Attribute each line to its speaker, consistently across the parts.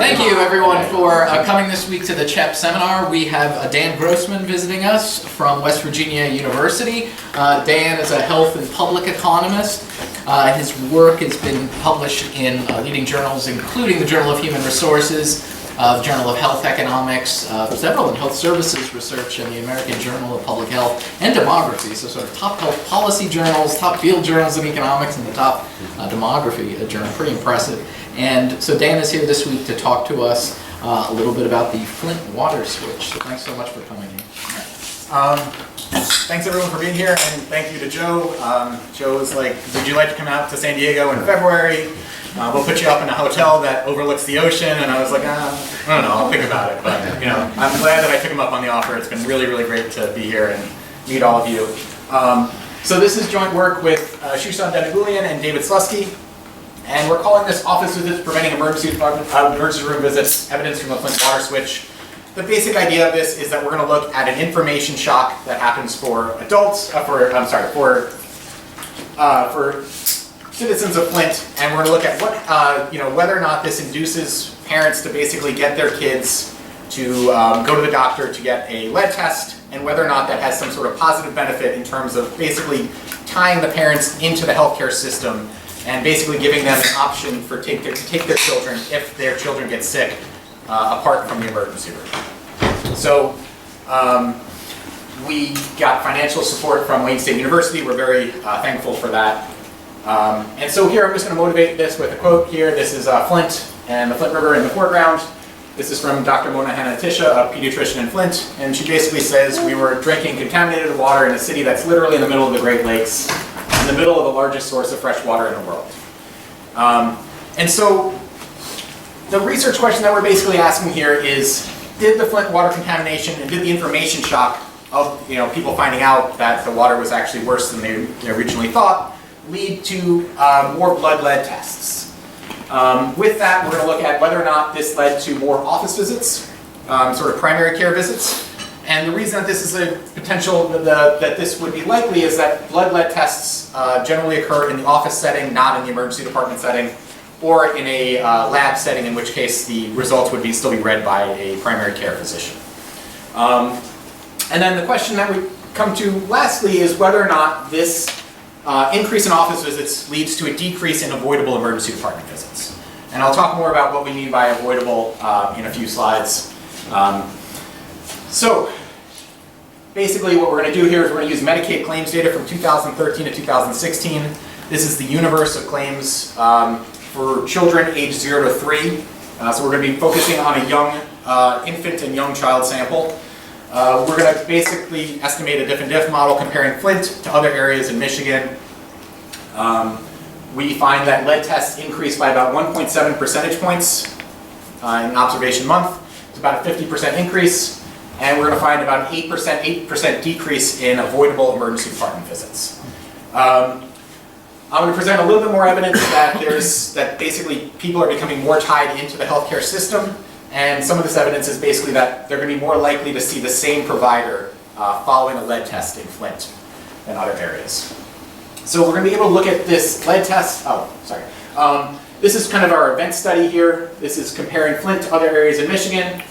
Speaker 1: Thank you, everyone, for coming this week to the CHEP seminar. We have Dan Grossman visiting us from West Virginia University. Dan is a health and public economist. His work has been published in leading journals, including the Journal of Human Resources, the Journal of Health Economics, several in health services research, and the American Journal of Public Health and Demography. So sort of top health policy journals, top field journals in economics, and the top demography journal. Pretty impressive. And so Dan is here this week to talk to us a little bit about the Flint water switch. So thanks so much for coming in.
Speaker 2: Thanks everyone for being here, and thank you to Joe. Joe was like, would you like to come out to San Diego in February? We'll put you up in a hotel that overlooks the ocean. And I was like, I don't know, I'll think about it. But you know, I'm glad that I took him up on the offer. It's been really, really great to be here and meet all of you. So this is joint work with Shushan Denagulian and David Slusky. And we're calling this Office Visits Preventing Emergency Room Visits, Evidence from the Flint Water Switch. The basic idea of this is that we're going to look at an information shock that happens for adults, for citizens of Flint, and we're going to look at what, whether or not this induces parents to basically get their kids to go to the doctor to get a lead test, and whether or not that has some sort of positive benefit in terms of basically tying the parents into the healthcare system and basically giving them an option to take their children if their children get sick apart from the emergency room. So we got financial support from Wayne State University. We're very thankful for that. And so here I'm just going to motivate this with a quote here. This is Flint and the Flint River in the foreground. This is from Dr. Mona Hanna-Tisha, a pediatrician in Flint, and she basically says we were drinking contaminated water in a city that's literally in the middle of the Great Lakes, in the middle of the largest source of fresh water in the world. And so the research question that we're basically asking here is, did the Flint water contamination and did the information shock of people finding out that the water was actually worse than they originally thought lead to more blood lead tests? With that, we're going to look at whether or not this led to more office visits, sort of primary care visits. And the reason that this is a potential, that this would be likely, is that blood lead tests generally occur in the office setting, not in the emergency department setting, or in a lab setting, in which case the results would still be read by a primary care physician. And then the question that we come to lastly is whether or not this increase in office visits leads to a decrease in avoidable emergency department visits. And I'll talk more about what we mean by avoidable in a few slides. So basically what we're going to do here is we're going to use Medicaid claims data from 2013 to 2016. This is the universe of claims for children aged 0 to 3. So we're going to be focusing on a young infant and young child sample. We're going to basically estimate a diff model comparing Flint to other areas in Michigan. We find that lead tests increased by about 1.7 percentage points in observation month. It's about a 50% increase. And we're going to find about an 8% decrease in avoidable emergency department visits. I'm going to present a little bit more evidence that basically people are becoming more tied into the healthcare system. And some of this evidence is basically that they're going to be more likely to see the same provider following a lead test in Flint than other areas. So we're going to be able to look at this lead test. This is kind of our event study here. This is comparing Flint to other areas in Michigan.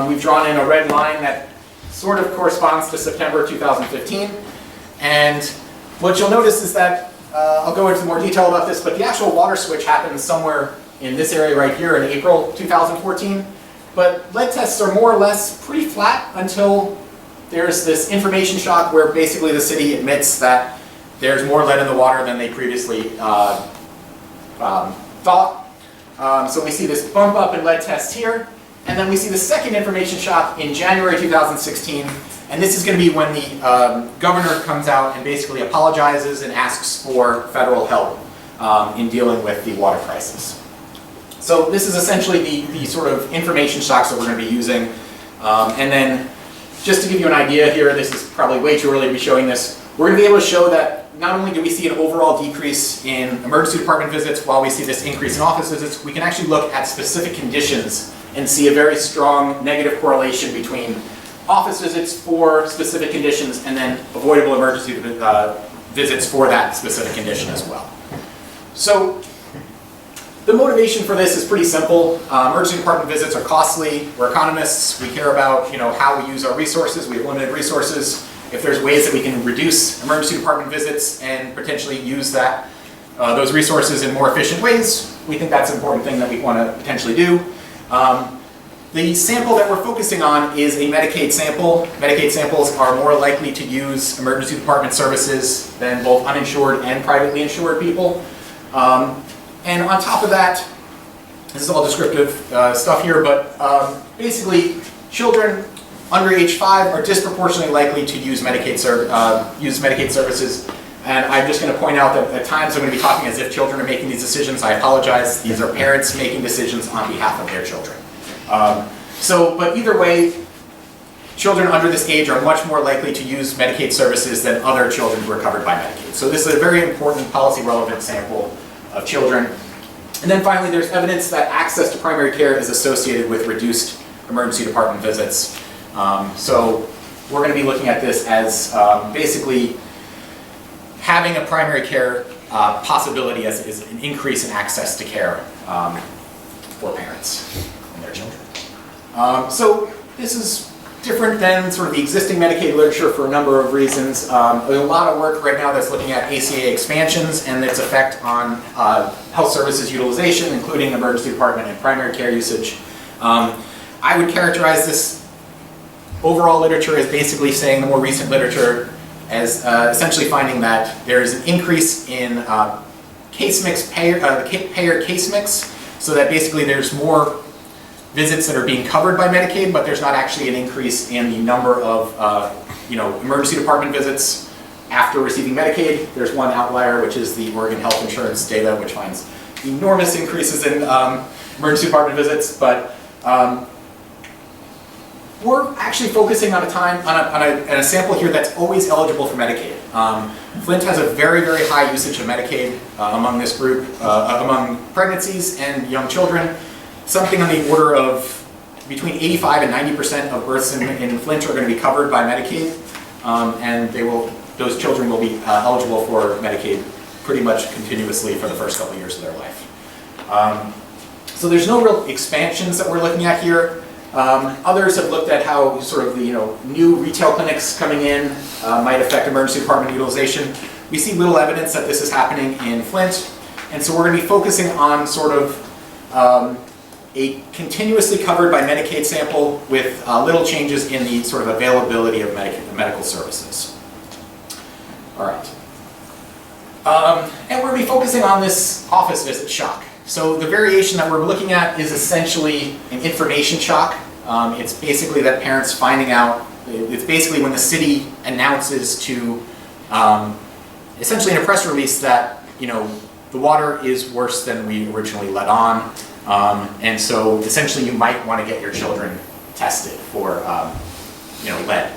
Speaker 2: We've drawn in a red line that sort of corresponds to September 2015. And what you'll notice is that, I'll go into more detail about this, but the actual water switch happens somewhere in this area right here in April 2014. But lead tests are more or less pretty flat until there's this information shock where basically the city admits that there's more lead in the water than they previously thought. So we see this bump up in lead tests here. And then we see the second information shock in January 2016. And this is going to be when the governor comes out and basically apologizes and asks for federal help in dealing with the water crisis. So this is essentially the sort of information shocks that we're going to be using. And then just to give you an idea here, this is probably way too early to be showing this. We're going to be able to show that not only do we see an overall decrease in emergency department visits while we see this increase in office visits, we can actually look at specific conditions and see a very strong negative correlation between office visits for specific conditions and then avoidable emergency visits for that specific condition as well. So The motivation for this is pretty simple. Emergency department visits are costly. We're economists. We care about how we use our resources. We have limited resources. If there's ways that we can reduce emergency department visits and potentially use those resources in more efficient ways, we think that's an important thing that we want to potentially do. The sample that we're focusing on is a Medicaid sample. Medicaid samples are more likely to use emergency department services than both uninsured and privately insured people. And on top of that, this is all descriptive stuff here, but basically children under age 5 are disproportionately likely to use Medicaid services. And I'm just going to point out that at times I'm going to be talking as if children are making these decisions. I apologize. These are parents making decisions on behalf of their children. But either way, children under this age are much more likely to use Medicaid services than other children who are covered by Medicaid. So this is a very important policy relevant sample of children. And then finally, there's evidence that access to primary care is associated with reduced emergency department visits. So we're going to be looking at this as basically having a primary care possibility as an increase in access to care for parents and their children. So this is different than sort of the existing Medicaid literature for a number of reasons. There's a lot of work right now that's looking at ACA expansions and its effect on health services utilization, including emergency department and primary care usage. I would characterize this overall literature as basically saying, the more recent literature, as essentially finding that there is an increase in case mix, payer case mix, so that basically there's more visits that are being covered by Medicaid, but there's not actually an increase in the number of emergency department visits after receiving Medicaid. There's one outlier, which is the Oregon Health Insurance data, which finds enormous increases in emergency department visits, but we're actually focusing on a sample here that's always eligible for Medicaid. Flint has a very, very high usage of Medicaid among this group, among pregnancies and young children. Something on the order of between 85 and 90% of births in Flint are going to be covered by Medicaid, and those children will be eligible for Medicaid pretty much continuously for the first couple of years of their life. So there's no real expansions that we're looking at here. Others have looked at how sort of the new retail clinics coming in might affect emergency department utilization. We see little evidence that this is happening in Flint, and so we're going to be focusing on sort of a continuously covered by Medicaid sample with little changes in the sort of availability of medical services. All right. And we're going to be focusing on this office visit shock. So the variation that we're looking at is essentially an information shock. It's basically that parents finding out, it's basically when the city announces to, essentially in a press release that, the water is worse than we originally let on. And so essentially you might want to get your children tested for lead.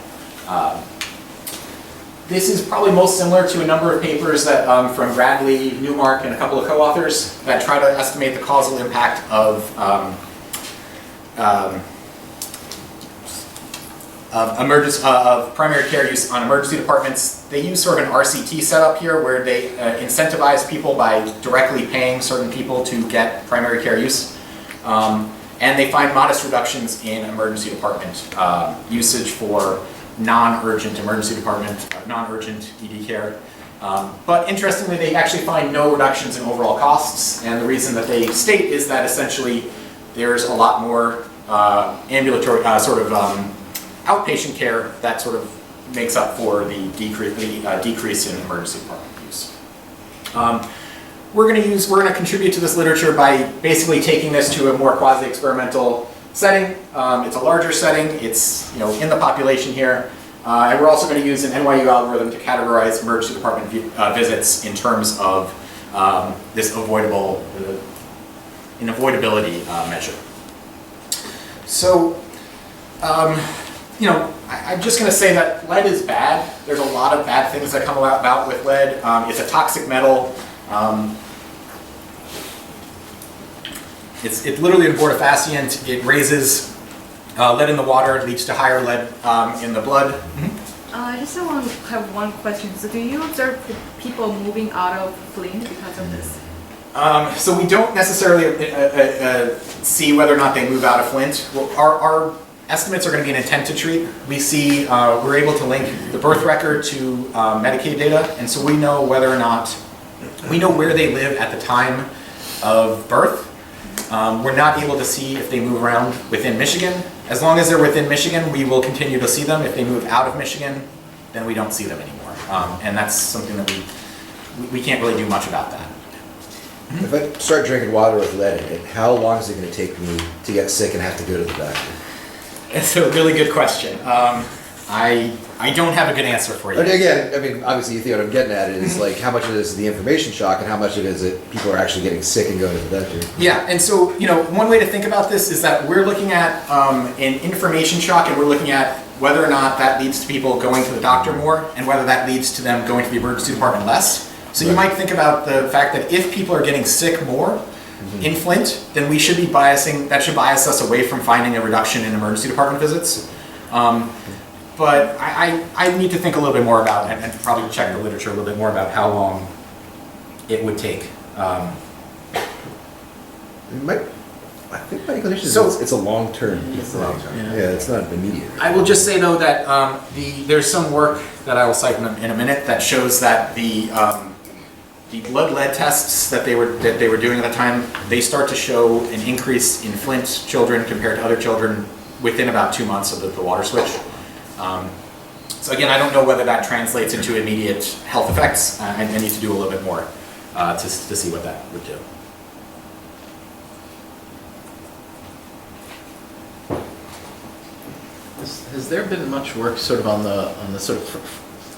Speaker 2: This is probably most similar to a number of papers that from Bradley, Newmark, and a couple of co-authors that try to estimate the causal impact of primary care use on emergency departments. They use sort of an RCT setup here where they incentivize people by directly paying certain people to get primary care use. And they find modest reductions in emergency department usage for non-urgent emergency department, non-urgent ED care. But interestingly, they actually find no reductions in overall costs. And the reason that they state is that essentially there's a lot more ambulatory outpatient care that sort of makes up for the decrease in emergency department use. We're going to contribute to this literature by basically taking this to a more quasi-experimental setting. It's a larger setting. It's in the population here, and we're also going to use an NYU algorithm to categorize emergency department visits in terms of this unavoidability measure. So, I'm just going to say that lead is bad. There's a lot of bad things that come about with lead. It's a toxic metal. It's literally an abortifacient. It raises lead in the water. It leads to higher lead in the blood. Mm-hmm.
Speaker 3: I just have one question. So do you observe people moving out of Flint because of this?
Speaker 2: So we don't necessarily see whether or not they move out of Flint. Well, our estimates are going to be an intent to treat. We see we're able to link the birth record to Medicaid data, and so we know whether or not we know where they live at the time of birth. We're not able to see if they move around within Michigan. As long as they're within Michigan, we will continue to see them. If they move out of Michigan, then we don't see them anymore, and that's something that we can't really do much about that.
Speaker 3: If I start drinking water with lead in it, how long is it going to take me to get sick and have to go to the doctor?
Speaker 2: It's a really good question. I don't have a good answer for you.
Speaker 3: But again, I mean, obviously, you think what I'm getting at is like how much of this is the information shock and how much of it is that people are actually getting sick and going to the doctor.
Speaker 2: Yeah, and so, one way to think about this is that we're looking at an information shock, and we're looking at whether or not that leads to people going to the doctor more and whether that leads to them going to the emergency department less. So you might think about the fact that if people are getting sick more in Flint, then we should be that should bias us away from finding a reduction in emergency department visits. But I need to think a little bit more about it and probably check the literature a little bit more about how long it would take.
Speaker 3: I think my inclination is
Speaker 2: So-
Speaker 3: it's a long-term thing. Yeah, it's not immediate.
Speaker 2: I will just say though that there's some work that I will cite in a minute that shows that the blood lead tests that they were doing at the time, they start to show an increase in Flint children compared to other children within about 2 months of the water switch. So again, I don't know whether that translates into immediate health effects. I need to do a little bit more to see what that would do.
Speaker 1: Has there been much work sort of on the sort of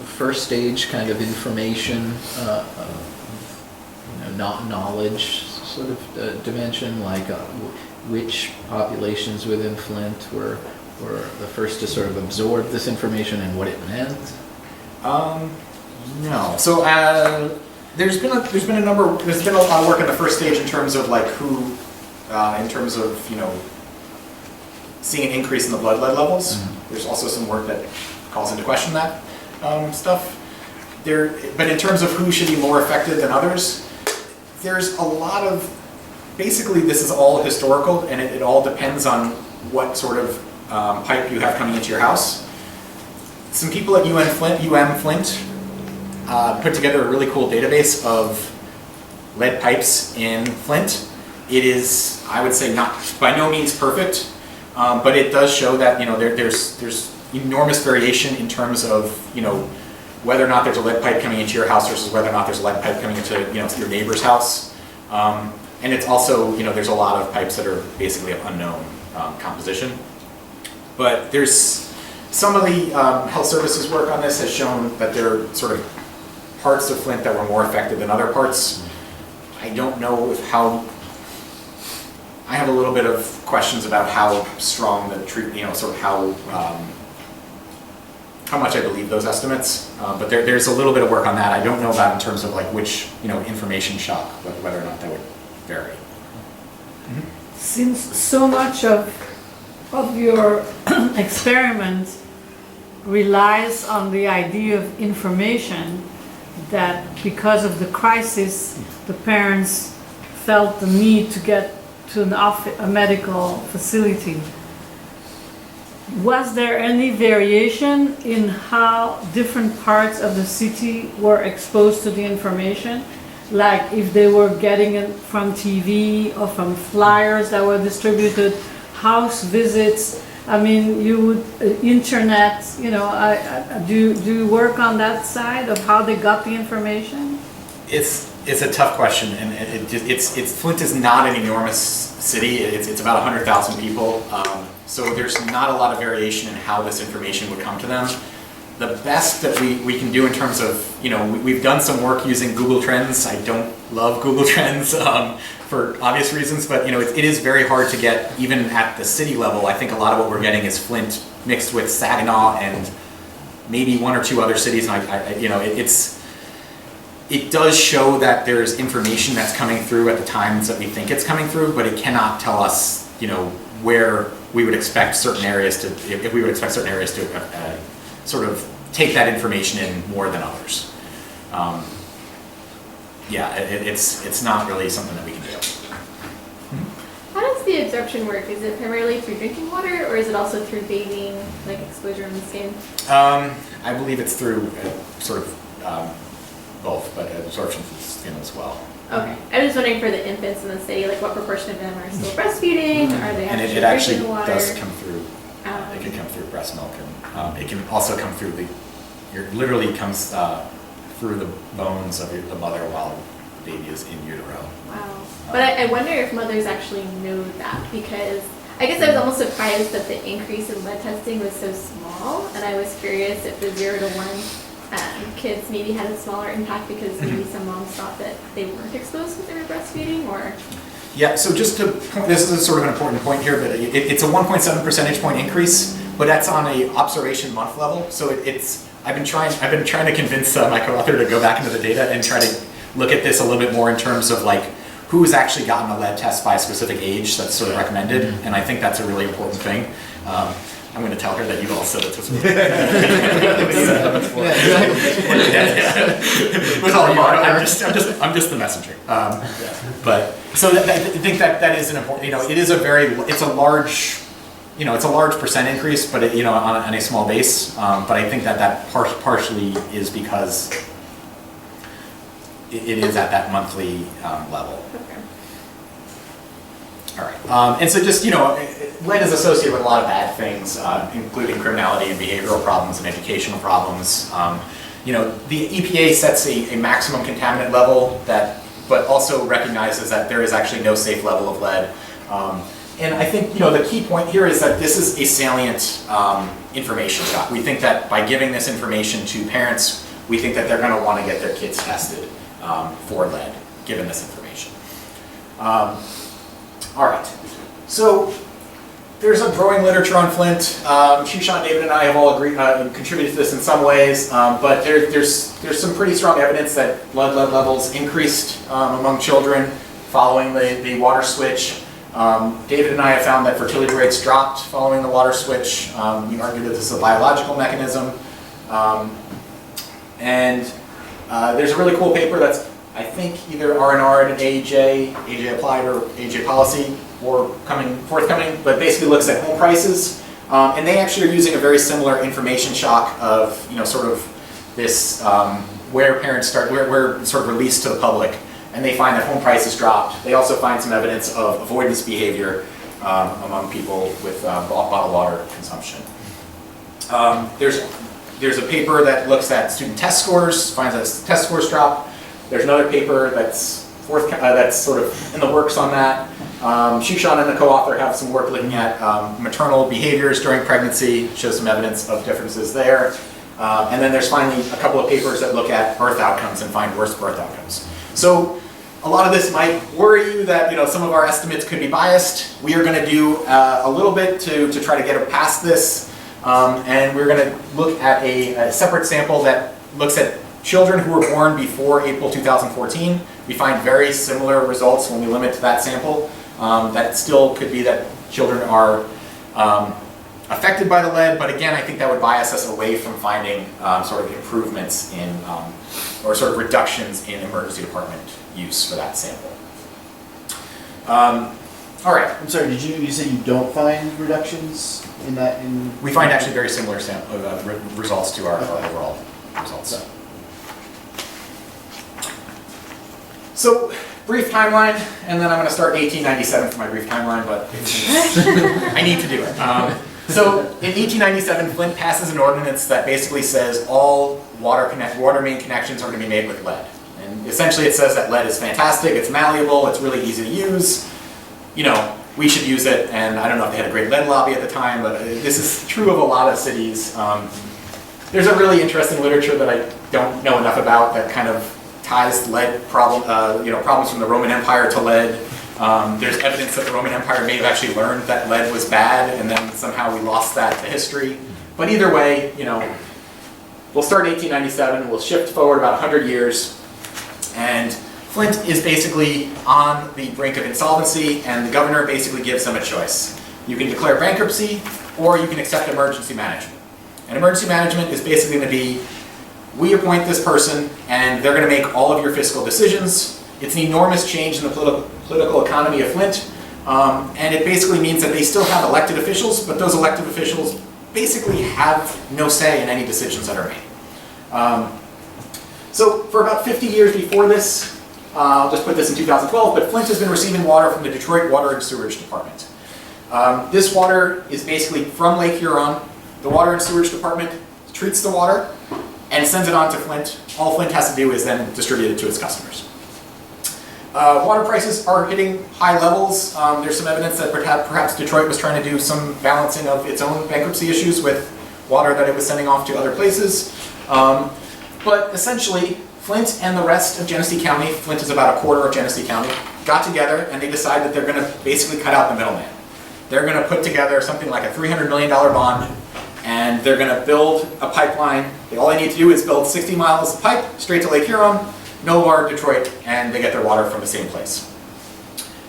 Speaker 1: first stage kind of information, knowledge sort of dimension, like which populations within Flint were the first to sort of absorb this information and what it meant?
Speaker 2: No. So there's been a lot of work in the first stage in terms of like who, in terms of seeing an increase in the blood lead levels. Mm-hmm. There's also some work that calls into question that stuff. But in terms of who should be more affected than others, there's a lot of, basically this is all historical, and it all depends on what sort of pipe you have coming into your house. Some people at UM Flint put together a really cool database of lead pipes in Flint. It is, I would say, not by no means perfect, but it does show that there's enormous variation in terms of whether or not there's a lead pipe coming into your house versus whether or not there's a lead pipe coming into your neighbor's house. And it's also there's a lot of pipes that are basically of unknown composition. But there's some of the health services work on this has shown that there are sort of parts of Flint that were more affected than other parts. I don't know I have a little bit of questions about how strong the treatment, sort of how much I believe those estimates. But there's a little bit of work on that. I don't know about in terms of like which information shock, whether or not that would vary. Mm-hmm.
Speaker 4: Since so much of your experiment relies on the idea of information, that because of the crisis, the parents felt the need to get to a medical facility. Was there any variation in how different parts of the city were exposed to the information? Like if they were getting it from TV or from flyers that were distributed, house visits, I mean, you would, internet, do you work on that side of how they got the information?
Speaker 2: It's a tough question, and Flint is not an enormous city. It's about 100,000 people, so there's not a lot of variation in how this information would come to them. The best that we can do in terms of, we've done some work using Google Trends. I don't love Google Trends for obvious reasons, but it is very hard to get, even at the city level. I think a lot of what we're getting is Flint mixed with Saginaw and maybe one or two other cities, and it does show that there's information that's coming through at the times that we think it's coming through, but it cannot tell us, where we would expect certain areas to, if we would expect certain areas to sort of take that information in more than others. yeah, it's not really something that we can do.
Speaker 5: How does the absorption work? Is it primarily through drinking water, or is it also through bathing, like exposure in the skin?
Speaker 2: I believe it's through sort of both, but absorption through the skin as well.
Speaker 5: Okay. I was wondering for the infants in the city, like what proportion of them are still breastfeeding? Are they
Speaker 2: And
Speaker 5: actually
Speaker 2: it actually
Speaker 5: drinking water?
Speaker 2: does come through. It can come through breast milk, and it can also come through literally comes through the bones of the mother while the baby is in utero.
Speaker 5: Wow. But I wonder if mothers actually know that, because I guess I was almost surprised that the increase in lead testing was so small, and I was curious if the 0 to 1 kids maybe had a smaller impact because maybe some moms thought that they weren't exposed when they were breastfeeding, or...
Speaker 2: Yeah, so just to point, this is sort of an important point here, but it's a 1.7 percentage point increase, but that's on a observation month level. So I've been trying to convince my co-author to go back into the data and try to look at this a little bit more in terms of like who's actually gotten a lead test by a specific age that's sort of recommended, and I think that's a really important thing. I'm going to tell her that you all said it to me. With all your, I'm just the messenger. But so I think that is an important. It's a large percent increase, but on a small base. But I think that partially is because it is at that monthly level.
Speaker 5: Okay.
Speaker 2: All right, and so just, lead is associated with a lot of bad things, including criminality and behavioral problems and educational problems. The EPA sets a maximum contaminant level but also recognizes that there is actually no safe level of lead. And I think, the key point here is that this is a salient information shock. We think that by giving this information to parents, we think that they're going to want to get their kids tested for lead, given this information. All right, so there's a growing literature on Flint. Shushan, David, and I have all contributed to this in some ways, but there's some pretty strong evidence that lead levels increased among children following the water switch. David and I have found that fertility rates dropped following the water switch. We argue that this is a biological mechanism. And there's a really cool paper that's, I think, either R&R and AJ Applied or AJ Policy or forthcoming, but basically looks at home prices. And they actually are using a very similar information shock of, sort of this, where parents start, where sort of released to the public. And they find that home prices dropped. They also find some evidence of avoidance behavior among people with bottled water consumption. There's a paper that looks at student test scores, finds that test scores drop. There's another paper that's sort of in the works on that. Shushan and the co-author have some work looking at maternal behaviors during pregnancy, shows some evidence of differences there. And then there's finally a couple of papers that look at birth outcomes and find worse birth outcomes. So a lot of this might worry you that some of our estimates could be biased. We are going to do a little bit to try to get past this, and we're going to look at a separate sample that looks at children who were born before April 2014. We find very similar results when we limit to that sample. That still could be that children are affected by the lead, but again, I think that would bias us away from finding sort of improvements in, or sort of reductions in emergency department use for that sample. All right.
Speaker 6: I'm sorry, you say you don't find reductions in that?
Speaker 2: We find actually very similar results to our overall results. So, brief timeline, and then I'm going to start 1897 for my brief timeline, but I need to do it. So, in 1897, Flint passes an ordinance that basically says all water main connections are going to be made with lead. And essentially it says that lead is fantastic, it's malleable, it's really easy to use. We should use it, and I don't know if they had a great lead lobby at the time, but this is true of a lot of cities. There's a really interesting literature that I don't know enough about that kind of ties lead problems from the Roman Empire to lead. There's evidence that the Roman Empire may have actually learned that lead was bad, and then somehow we lost that to history. But either way, we'll start in 1897, we'll shift forward about 100 years, and Flint is basically on the brink of insolvency, and the governor basically gives them a choice. You can declare bankruptcy, or you can accept emergency management. And emergency management is basically going to be we appoint this person, and they're going to make all of your fiscal decisions. It's an enormous change in the political economy of Flint, and it basically means that they still have elected officials, but those elected officials basically have no say in any decisions that are made. So for about 50 years before this, I'll just put this in 2012, but Flint has been receiving water from the Detroit Water and Sewerage Department. This water is basically from Lake Huron. The Water and Sewerage Department treats the water and sends it on to Flint. All Flint has to do is then distribute it to its customers. Water prices are hitting high levels. There's some evidence that perhaps Detroit was trying to do some balancing of its own bankruptcy issues with water that it was sending off to other places. But essentially, Flint and the rest of Genesee County, Flint is about a quarter of Genesee County, got together and they decided that they're going to basically cut out the middleman. They're going to put together something like a $300 million bond, and they're going to build a pipeline. All they need to do is build 60 miles of pipe straight to Lake Huron, no more Detroit, and they get their water from the same place.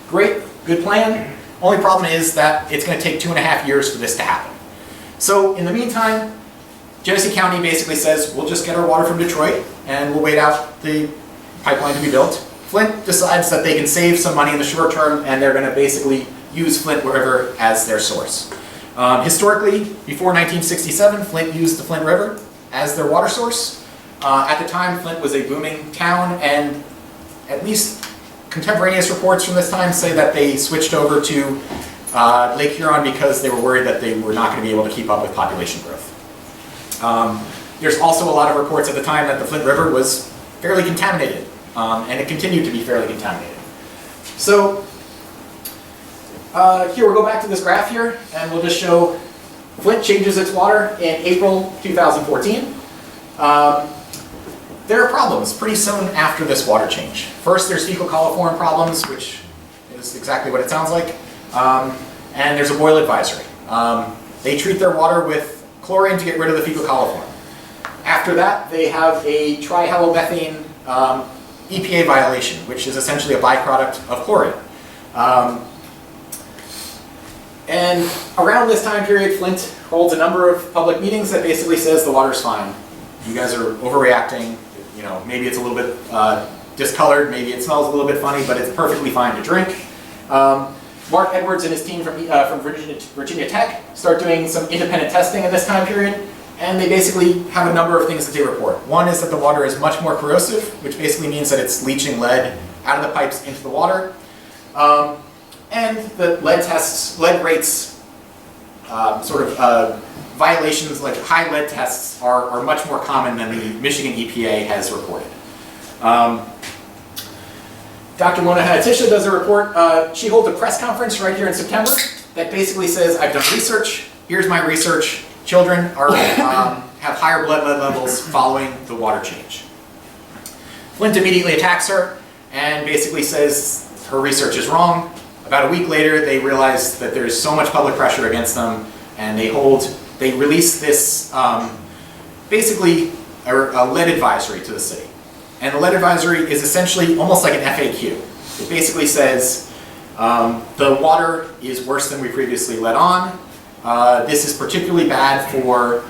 Speaker 2: Great, good plan. Only problem is that it's going to take 2.5 years for this to happen. So in the meantime, Genesee County basically says, we'll just get our water from Detroit and we'll wait out the pipeline to be built. Flint decides that they can save some money in the short term and they're going to basically use Flint River as their source. Historically, before 1967, Flint used the Flint River as their water source. At the time, Flint was a booming town, and at least contemporaneous reports from this time say that they switched over to Lake Huron because they were worried that they were not going to be able to keep up with population growth. There's also a lot of reports at the time that the Flint River was fairly contaminated, and it continued to be fairly contaminated. So here, we'll go back to this graph here, and we'll just show Flint changes its water in April 2014. There are problems pretty soon after this water change. First, there's fecal coliform problems, which is exactly what it sounds like, and there's a boil advisory. They treat their water with chlorine to get rid of the fecal coliform. After that, they have a trihalomethane EPA violation, which is essentially a byproduct of chlorine. And around this time period, Flint holds a number of public meetings that basically says the water's fine. You guys are overreacting. You know, maybe it's a little bit discolored, maybe it smells a little bit funny, but it's perfectly fine to drink. Mark Edwards and his team from Virginia Tech start doing some independent testing in this time period, and they basically have a number of things that they report. One is that the water is much more corrosive, which basically means that it's leaching lead out of the pipes into the water. And the lead rates, violations like high lead tests are much more common than the Michigan EPA has reported. Dr. Mona Hayatisha does a report. She holds a press conference right here in September that basically says, I've done research, here's my research. Children have higher blood lead levels following the water change. Flint immediately attacks her and basically says her research is wrong. About a week later, they realize that there's so much public pressure against them, and they release this, basically a lead advisory to the city. And the lead advisory is essentially almost like an FAQ. It basically says, the water is worse than we previously let on. This is particularly bad for,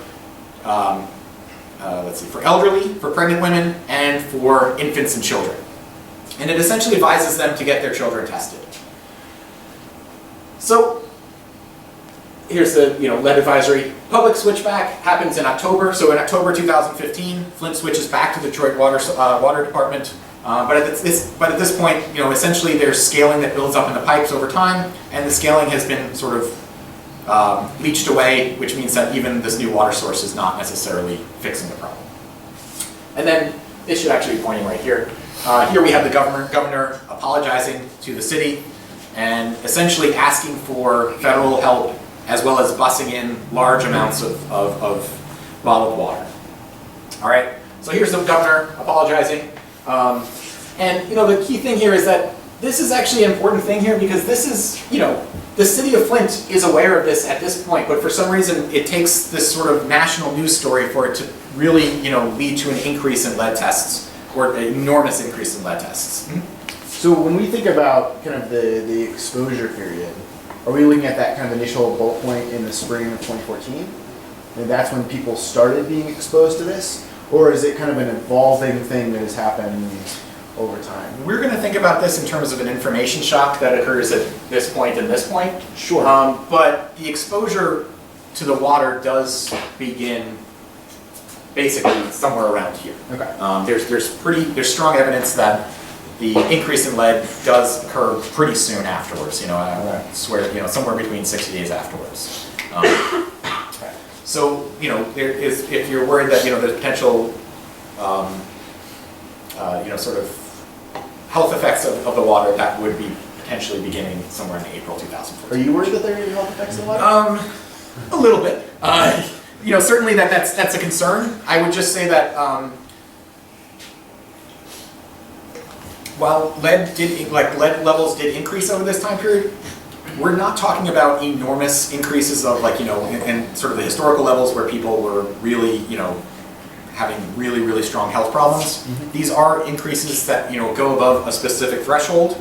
Speaker 2: for elderly, for pregnant women, and for infants and children. And it essentially advises them to get their children tested. So here's the lead advisory. Public switchback happens in October. So in October 2015, Flint switches back to the Detroit Water Department. But at this point, essentially there's scaling that builds up in the pipes over time, and the scaling has been sort of leached away, which means that even this new water source is not necessarily fixing the problem. And then this should actually be pointing right here. Here we have the governor apologizing to the city and essentially asking for federal help, as well as busing in large amounts of bottled water. All right, so here's the governor apologizing. And the key thing here is that this is actually an important thing here, because this is, the city of Flint is aware of this at this point, but for some reason it takes this sort of national news story for it to really, lead to an increase in lead tests, or an enormous increase in lead tests.
Speaker 6: So when we think about kind of the exposure period, are we looking at that kind of initial bullet point in the spring of 2014? And that's when people started being exposed to this? Or is it kind of an evolving thing that has happened over time?
Speaker 2: We're going to think about this in terms of an information shock that occurs at this point and this point.
Speaker 6: Sure.
Speaker 2: But the exposure to the water does begin basically somewhere around here.
Speaker 6: Okay.
Speaker 2: There's strong evidence that the increase in lead does occur pretty soon afterwards. I swear, somewhere between 60 days afterwards. So, if you're worried that, there's potential, sort of health effects of the water, that would be potentially beginning somewhere in April 2014.
Speaker 6: Are you worried that there are health effects of the water?
Speaker 2: A little bit. Certainly that's a concern. I would just say that while lead levels did increase over this time period, we're not talking about enormous increases of in sort of the historical levels where people were really, having really, really strong health problems.
Speaker 6: Mm-hmm.
Speaker 2: These are increases that, go above a specific threshold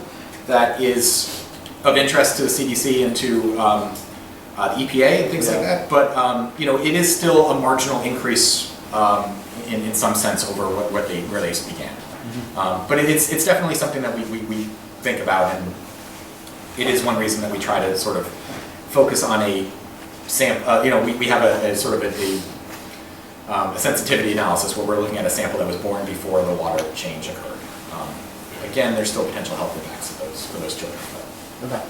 Speaker 2: that is of interest to the CDC and to the EPA and things like that. But, it is still a marginal increase in some sense over where they began. Mm-hmm. But it's definitely something that we think about, and it is one reason that we try to sort of focus on a sample. We have a sort of a sensitivity analysis where we're looking at a sample that was born before the water change occurred. Again, there's still potential health impacts for those children.
Speaker 6: Okay.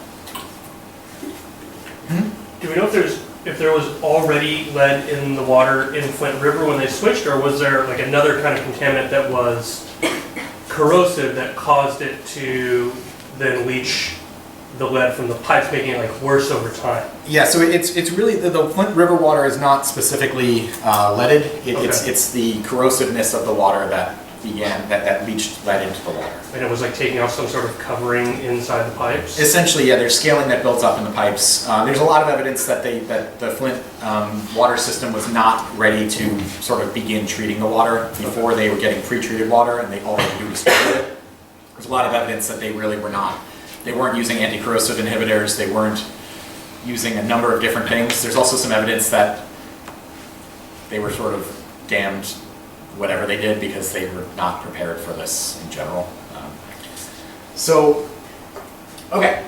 Speaker 7: Do we know if there was already lead in the water in Flint River when they switched, or was there like another kind of contaminant that was corrosive that caused it to then leach the lead from the pipes, making it worse over time?
Speaker 2: Yeah, so it's really the Flint River water is not specifically leaded. It's the corrosiveness of the water that that leached lead into the water.
Speaker 7: And it was taking off some sort of covering inside the pipes?
Speaker 2: Essentially, yeah, there's scaling that builds up in the pipes. There's a lot of evidence that the Flint water system was not ready to sort of begin treating the water before they were getting pre-treated water, and all they could do was treat it. There's a lot of evidence that they really were not. They weren't using anti-corrosive inhibitors. They weren't using a number of different things. There's also some evidence that they were sort of damned whatever they did because they were not prepared for this in general. Okay.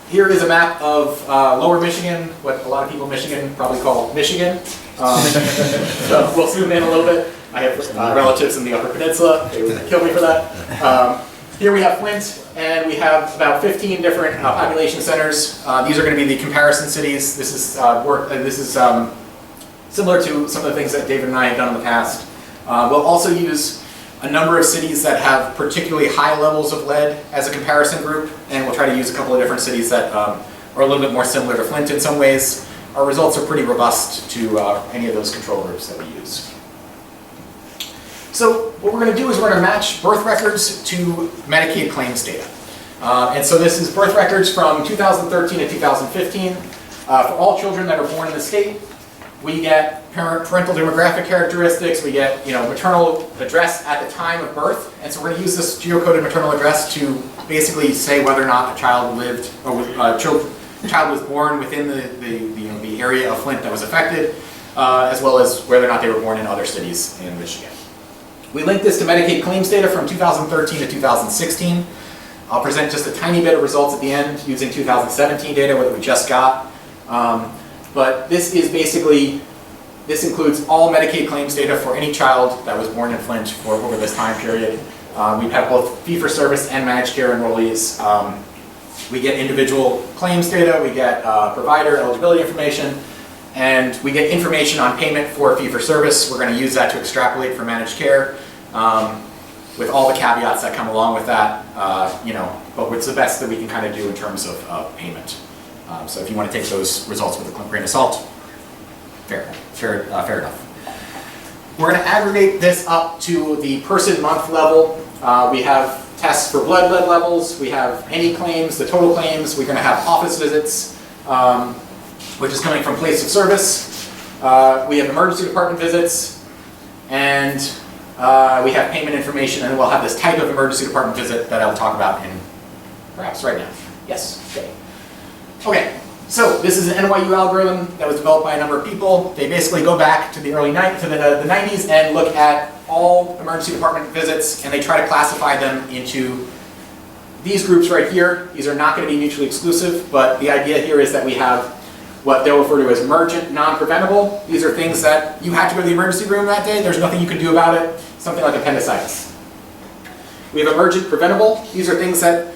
Speaker 2: Here is a map of lower Michigan, what a lot of people in Michigan probably call Michigan. So we'll zoom in a little bit. I have relatives in the Upper Peninsula. They would kill me for that. Here we have Flint, and we have about 15 different population centers. These are going to be the comparison cities. This is similar to some of the things that David and I have done in the past. We'll also use a number of cities that have particularly high levels of lead as a comparison group, and we'll try to use a couple of different cities that are a little bit more similar to Flint in some ways. Our results are pretty robust to any of those control groups that we use. So what we're going to do is we're going to match birth records to Medicaid claims data. And so this is birth records from 2013 to 2015. For all children that are born in the state, we get parental demographic characteristics, we get maternal address at the time of birth, and so we're going to use this geocoded maternal address to basically say whether or not a child lived, or child was born within the area of Flint that was affected, as well as whether or not they were born in other cities in Michigan. We link this to Medicaid claims data from 2013 to 2016. I'll present just a tiny bit of results at the end using 2017 data that we just got. But this is basically, this includes all Medicaid claims data for any child that was born in Flint over this time period. We have both fee-for-service and managed care enrollees. We get individual claims data, we get provider eligibility information, and we get information on payment for fee-for-service. We're going to use that to extrapolate for managed care, with all the caveats that come along with that, but it's the best that we can kind of do in terms of payment. So if you want to take those results with a grain of salt, fair enough. We're going to aggregate this up to the person month level. We have tests for blood lead levels. We have any claims, the total claims. We're going to have office visits, which is coming from place of service. We have emergency department visits, and we have payment information, and we'll have this type of emergency department visit that I'll talk about in perhaps right now. Yes, okay. Okay, So this is an NYU algorithm that was developed by a number of people. They basically go back to the early the 90s and look at all emergency department visits, and they try to classify them into these groups right here. These are not going to be mutually exclusive, but the idea here is that we have what they'll refer to as emergent, non-preventable. These are things that you had to go to the emergency room that day. There's nothing you can do about it. Something like appendicitis. We have emergent, preventable. These are things that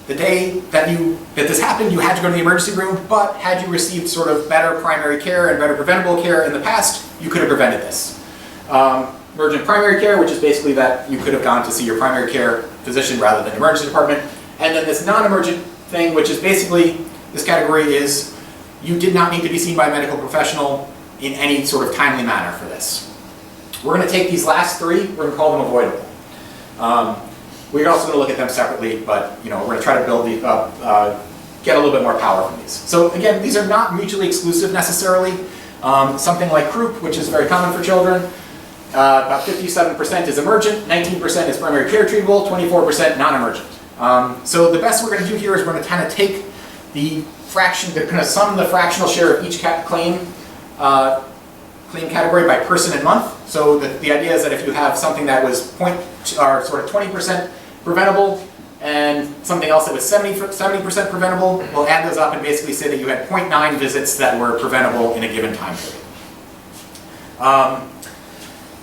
Speaker 2: the day that this happened, you had to go to the emergency room, but had you received sort of better primary care and better preventable care in the past, you could have prevented this. Emergent primary care, which is basically that you could have gone to see your primary care physician rather than emergency department. And then this non-emergent thing, which is basically, this category is, you did not need to be seen by a medical professional in any sort of timely manner for this. We're going to take these last three, we're going to call them avoidable. We're also going to look at them separately, but we're going to try to build these up, get a little bit more power from these. So again, these are not mutually exclusive necessarily. Something like croup, which is very common for children, about 57% is emergent, 19% is primary care treatable, 24% non-emergent. So the best we're going to do here is we're going to kind of take the fraction, kind of sum the fractional share of each claim category by person and month. So the idea is that if you have something that was sort of 20% preventable and something else that was 70% preventable, we'll add those up and basically say that you had 0.9 visits that were preventable in a given time period.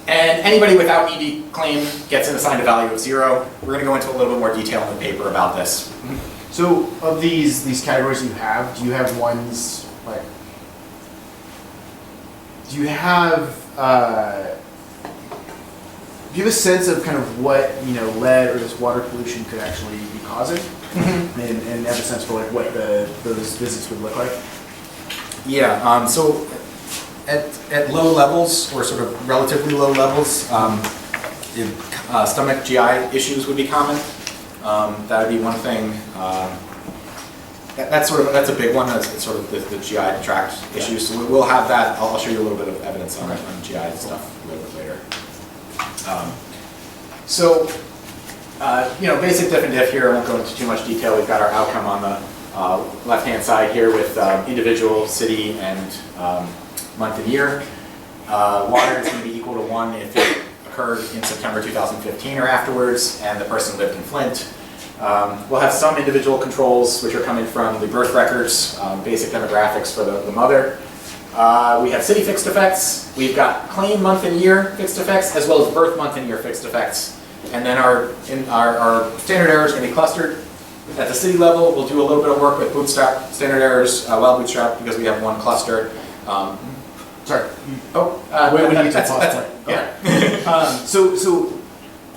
Speaker 2: And anybody without ED claim gets an assigned a value of 0. We're going to go into a little bit more detail in the paper about this.
Speaker 6: So of these categories you have, do you have ones like? Do you have a sense of kind of what lead or this water pollution could actually be causing, and have a sense for like what those visits would look like?
Speaker 2: Yeah. So at low levels, or sort of relatively low levels, stomach GI issues would be common. That would be one thing. That's a big one. That's sort of the GI tract issues. So we'll have that. I'll show you a little bit of evidence on GI stuff a little bit later. Basic diff and diff here. I won't go into too much detail. We've got our outcome on the left-hand side here with individual, city, and month and year. Water is going to be equal to 1 if it occurred in September 2015 or afterwards, and the person lived in Flint. We'll have some individual controls which are coming from the birth records, basic demographics for the mother. We have city fixed effects. We've got claim month and year fixed effects, as well as birth month and year fixed effects. And then our standard errors are going to be clustered. At the city level, we'll do a little bit of work with bootstrap standard errors, well bootstrap, because we have one cluster.
Speaker 6: Sorry.
Speaker 2: When
Speaker 6: you get to So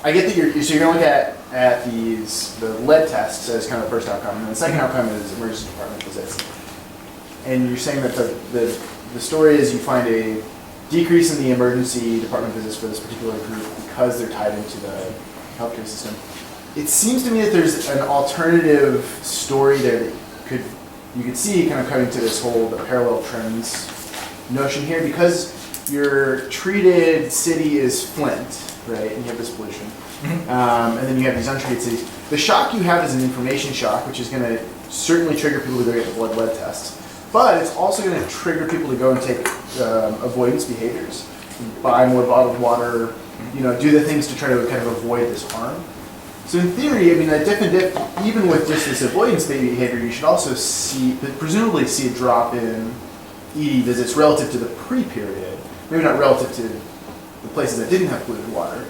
Speaker 6: I get that you're going to look at the lead tests as kind of the first outcome, and the second outcome is emergency department visits. And you're saying that the story is you find a decrease in the emergency department visits for this particular group because they're tied into the healthcare system. It seems to me that there's an alternative story there that you could see kind of coming to this whole the parallel trends notion here, because your treated city is Flint, right? And you have this pollution. And then you have these untreated cities. The shock you have is an information shock, which is going to certainly trigger people to go get the blood lead test. But it's also going to trigger people to go and take avoidance behaviors, buy more bottled water, do the things to try to kind of avoid this harm. So in theory, I mean, that diff and dip, even with just this avoidance behavior, you should also presumably see a drop in ED visits relative to the pre-period. Maybe not relative to the places that didn't have polluted water,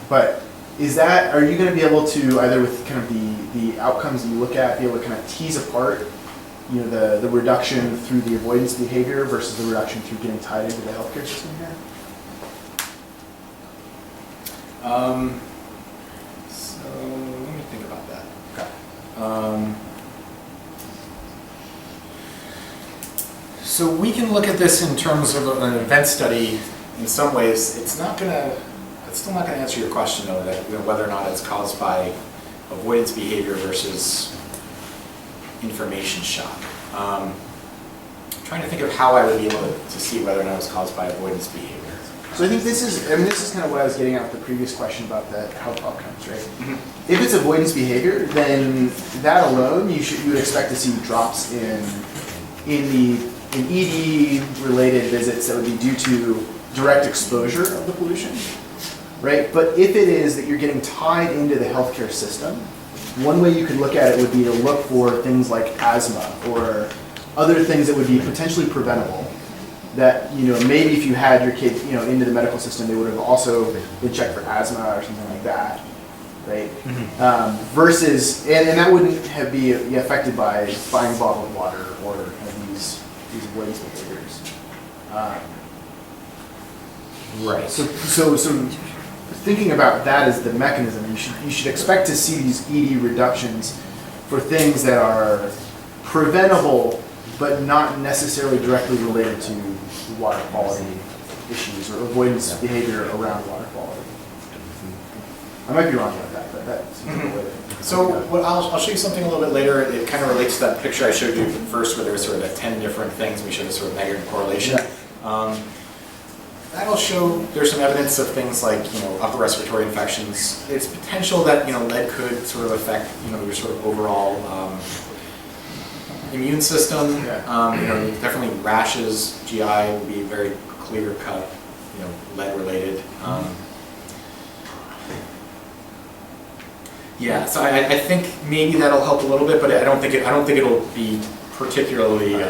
Speaker 6: but are you going to be able to, either with kind of the outcomes that you look at, be able to kind of tease apart, the reduction through the avoidance behavior versus the reduction through getting tied into the healthcare system here?
Speaker 2: So let me think about that.
Speaker 6: Okay.
Speaker 2: So we can look at this in terms of an event study. In some ways, it's still not going to answer your question though, that whether or not it's caused by avoidance behavior versus information shock. Trying to think of how I would be able to see whether or not it's caused by avoidance behavior.
Speaker 6: So I think this is kind of what I was getting at with the previous question about the health outcomes, right?
Speaker 2: Mm-hmm.
Speaker 6: If it's avoidance behavior, then that alone, you would expect to see drops in in ED-related visits that would be due to direct exposure of the pollution, right? But if it is that you're getting tied into the healthcare system, one way you could look at it would be to look for things like asthma or other things that would be potentially preventable. That, maybe if you had your kid, into the medical system, they would have also been checked for asthma or something like that, right? Versus, and that wouldn't be affected by buying bottled water or kind of these avoidance behaviors.
Speaker 2: Right.
Speaker 6: So thinking about that as the mechanism, you should expect to see these ED reductions for things that are preventable, but not necessarily directly related to water quality issues or avoidance behavior around water quality. I might be wrong about that, but that's the way to.
Speaker 2: So I'll show you something a little bit later. It kind of relates to that picture I showed you first, where there was sort of 10 different things. We showed a sort of negative correlation. That'll show there's some evidence of things like upper respiratory infections. It's potential that lead could sort of affect your sort of overall immune system. Definitely rashes, GI would be very clear cut, lead related. Yeah, so I think maybe that'll help a little bit, but I don't think it'll be particularly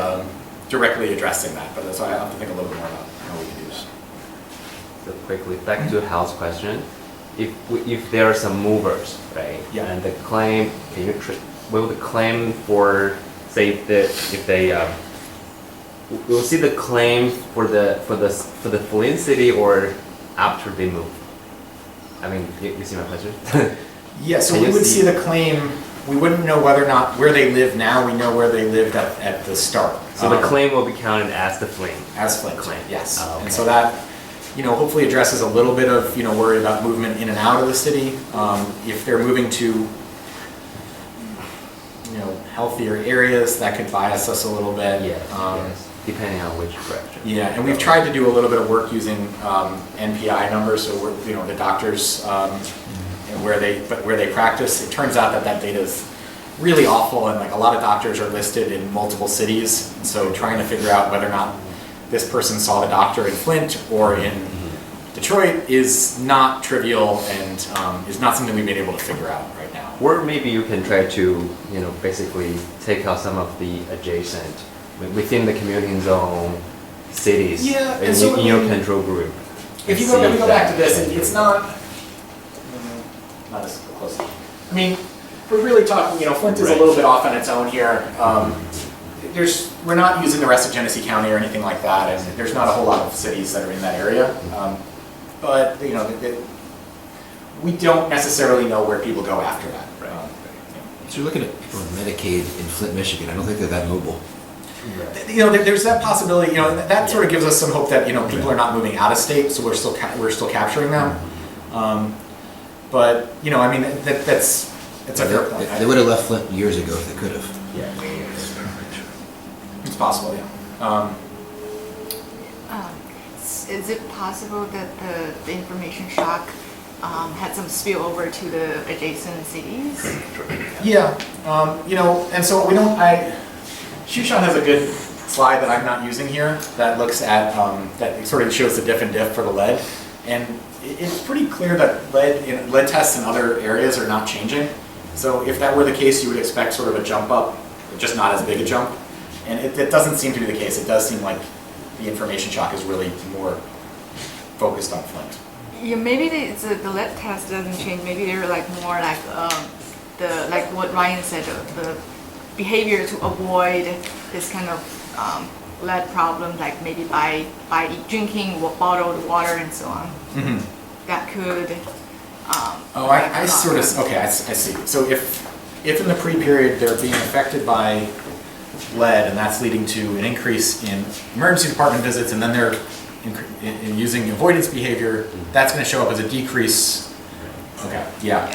Speaker 2: directly addressing that. But so I have to think a little bit more about how we can do this.
Speaker 8: So quickly, back to Hal's question. If there are some movers, right?
Speaker 2: Yeah.
Speaker 8: And the claim, will the claim for say if they we'll see the claim for the Flint city or after they move. I mean, you see my question?
Speaker 2: Yeah, so we would see the claim. We wouldn't know whether or not where they live now. We know where they lived at the start.
Speaker 8: So the claim will be counted as the Flint.
Speaker 2: As Flint
Speaker 8: claim.
Speaker 2: Yes.
Speaker 8: Oh, okay.
Speaker 2: And so that hopefully addresses a little bit of worry about movement in and out of the city. If they're moving to healthier areas, that could bias us a little bit.
Speaker 8: Yes. Depending on which direction.
Speaker 2: Yeah, and we've tried to do a little bit of work using NPI numbers, so we're, the doctors and where they practice. It turns out that data is really awful, and like a lot of doctors are listed in multiple cities. And so trying to figure out whether or not this person saw the doctor in Flint or in Detroit is not trivial and is not something we've been able to figure out right now.
Speaker 8: Or maybe you can try to basically take out some of the adjacent within the commuting zone cities
Speaker 2: and so
Speaker 8: in your control group.
Speaker 2: If we go back to this, it's not as close. I mean, we're really talking, Flint is a little bit off on its own here. We're not using the rest of Genesee County or anything like that, and there's not a whole lot of cities that are in that area. But we don't necessarily know where people go after that.
Speaker 3: So you're looking at people on Medicaid in Flint, Michigan. I don't think they're that mobile.
Speaker 2: There's that possibility. That sort of gives us some hope that people are not moving out of state, so we're still capturing them. But I mean that's a fair point.
Speaker 3: They would have left Flint years ago if they could have.
Speaker 8: Yeah.
Speaker 2: It's possible, yeah.
Speaker 9: Is it possible that the information shock had some spillover to the adjacent cities?
Speaker 2: Yeah, and so we don't. Shushan has a good slide that I'm not using here that looks at that sort of shows the diff and diff for the lead, and it's pretty clear that lead tests in other areas are not changing. So if that were the case, you would expect sort of a jump up, but just not as big a jump. And it doesn't seem to be the case. It does seem like the information shock is really more focused on Flint.
Speaker 9: Yeah, maybe the lead test doesn't change. Maybe they're like more like like what Ryan said, the behavior to avoid this kind of lead problem, like maybe by drinking bottled water and so on. Mm-hmm. That could.
Speaker 2: I sort of okay. I see. So if in the pre-period they're being affected by lead, and that's leading to an increase in emergency department visits, and then they're in using avoidance behavior, that's going to show up as a decrease. Okay. Yeah.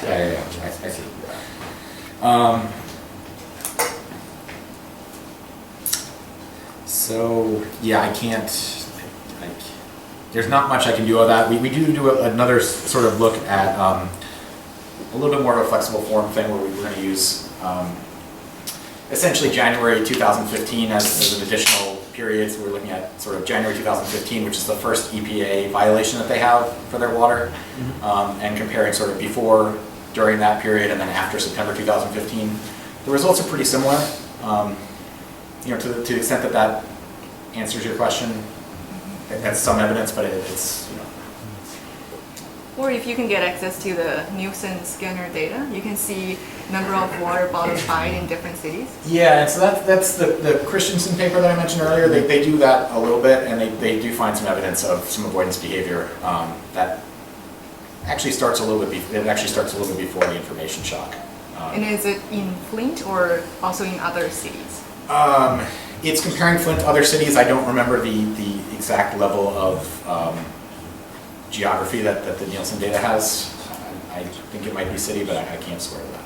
Speaker 2: I see. So yeah, I can't. There's not much I can do with that. We do another sort of look at a little bit more of a flexible form thing where we're going to use essentially January 2015 as an additional period. So we're looking at sort of January 2015, which is the first EPA violation that they have for their water, and comparing sort of before, during that period, and then after September 2015. The results are pretty similar. You know, to the extent that that answers your question, that's some evidence, but it's, you know.
Speaker 9: Or if you can get access to the Nielsen scanner data, you can see number of water bottles buyed in different cities.
Speaker 2: Yeah, and so that's the Christensen paper that I mentioned earlier. They do that a little bit, and they do find some evidence of some avoidance behavior that actually starts a little bit. It actually starts a little bit before the information shock.
Speaker 9: And is it in Flint or also in other cities?
Speaker 2: It's comparing Flint to other cities. I don't remember the exact level of geography that the Nielsen data has. I think it might be city, but I can't swear to that.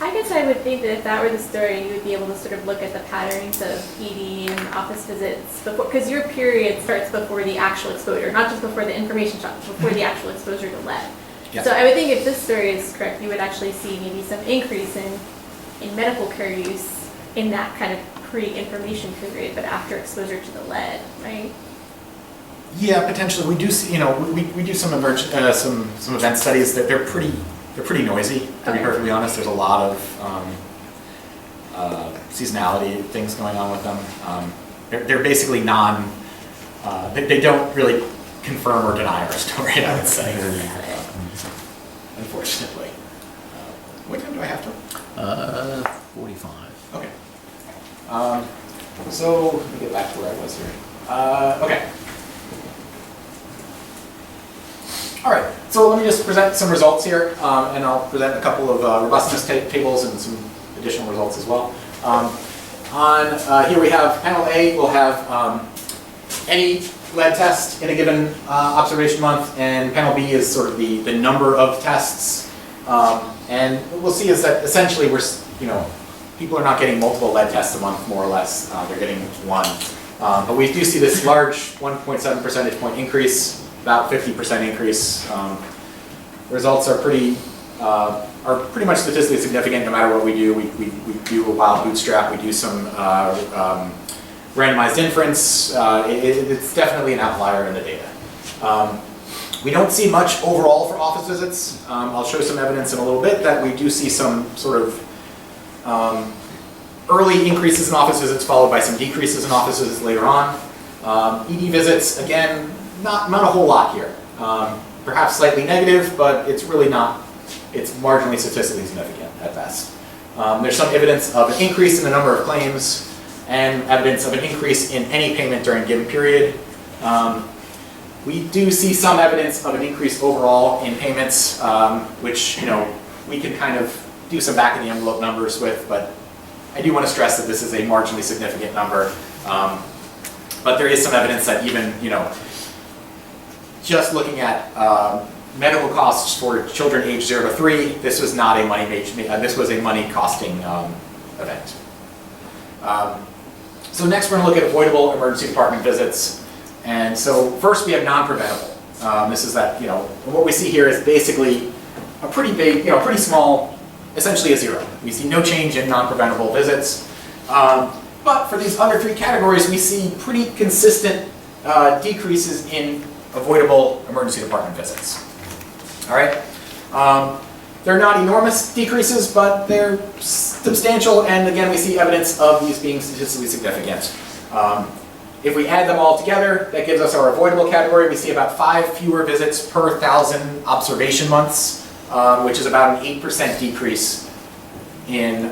Speaker 5: I guess I would think that if that were the story, you would be able to sort of look at the patterns of ED and office visits before, because your period starts before the actual exposure, not just before the information shock, before the actual exposure to lead.
Speaker 2: Yes.
Speaker 5: So I would think if this story is correct, you would actually see maybe some increase in medical care use in that kind of pre-information period, but after exposure to the lead, right?
Speaker 2: Yeah, potentially. We do see, you know, we do some some event studies that they're pretty noisy. To be perfectly honest, there's a lot of seasonality things going on with them. They're basically they don't really confirm or deny our story, I would say. Unfortunately. What time do I have to?
Speaker 1: 45.
Speaker 2: Okay. So let me get back to where I was here. Okay. All right. So let me just present some results here, and I'll present a couple of robustness tables and some additional results as well. Here we have panel A. We'll have any lead test in a given observation month, and panel B is sort of the number of tests. And what we'll see is that essentially people are not getting multiple lead tests a month, more or less. They're getting one. But we do see this large 1.7 percentage point increase, about 50% increase. Results are pretty much statistically significant no matter what we do. We do a wild bootstrap, we do some randomized inference. It's definitely an outlier in the data. We don't see much overall for office visits. I'll show some evidence in a little bit that we do see some sort of early increases in office visits followed by some decreases in office visits later on. ED visits, again, not a whole lot here. Perhaps slightly negative, but it's really not, it's marginally statistically significant at best. There's some evidence of an increase in the number of claims and evidence of an increase in any payment during a given period. We do see some evidence of an increase overall in payments, which we can kind of do some back of the envelope numbers with, but I do want to stress that this is a marginally significant number. But there is some evidence that even just looking at medical costs for children aged 0 to 3, this was not a this was a money costing event. So next we're going to look at avoidable emergency department visits. And so first we have non-preventable. This is that, what we see here is basically a pretty big, pretty small, essentially a 0. We see no change in non-preventable visits. But for these other 3 categories, we see pretty consistent decreases in avoidable emergency department visits. All right? They're not enormous decreases, but they're substantial, and again, we see evidence of these being statistically significant. If we add them all together, that gives us our avoidable category. We see about 5 fewer visits per 1,000 observation months, which is about an 8% decrease in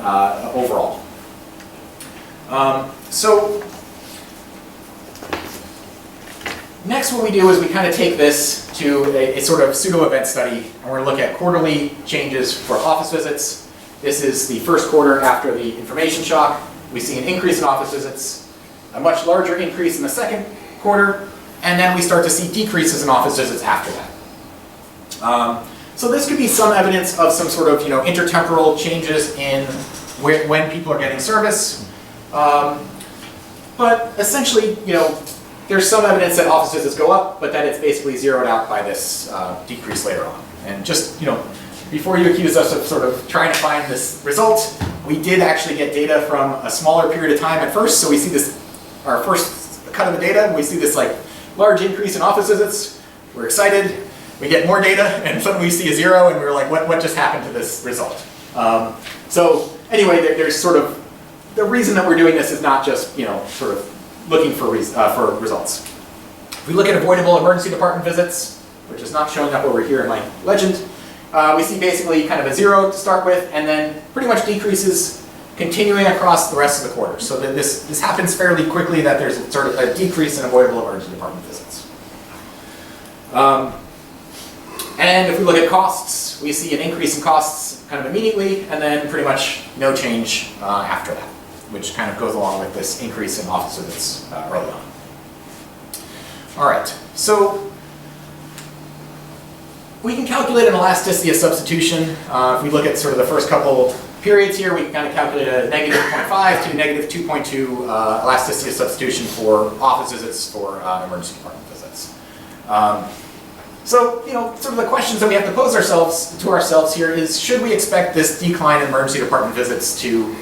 Speaker 2: overall. So next what we do is we kind of take this to a sort of pseudo-event study, and we're going to look at quarterly changes for office visits. This is the first quarter after the information shock. We see an increase in office visits, a much larger increase in the second quarter, and then we start to see decreases in office visits after that. So this could be some evidence of some sort of intertemporal changes in when people are getting service. But essentially, there's some evidence that office visits go up, but that it's basically zeroed out by this decrease later on. And just, before you accuse us of sort of trying to find this result, we did actually get data from a smaller period of time at first. So we see this, our first cut of the data, we see this like large increase in office visits. We're excited. We get more data, and suddenly we see a 0, and we're like, what just happened to this result? So anyway, there's sort of, the reason that we're doing this is not just, sort of looking for results. If we look at avoidable emergency department visits, which is not showing up over here in my legend, we see basically kind of a 0 to start with, and then pretty much decreases continuing across the rest of the quarter. So that this happens fairly quickly, that there's sort of a decrease in avoidable emergency department visits. And if we look at costs, we see an increase in costs kind of immediately, and then pretty much no change after that, which kind of goes along with this increase in office visits early on. All right, so we can calculate an elasticity of substitution. If we look at sort of the first couple periods here, we can kind of calculate a negative 0.5 to negative 2.2 elasticity of substitution for office visits for emergency department visits. So, sort of the questions that we have to pose to ourselves here is, should we expect this decline in emergency department visits to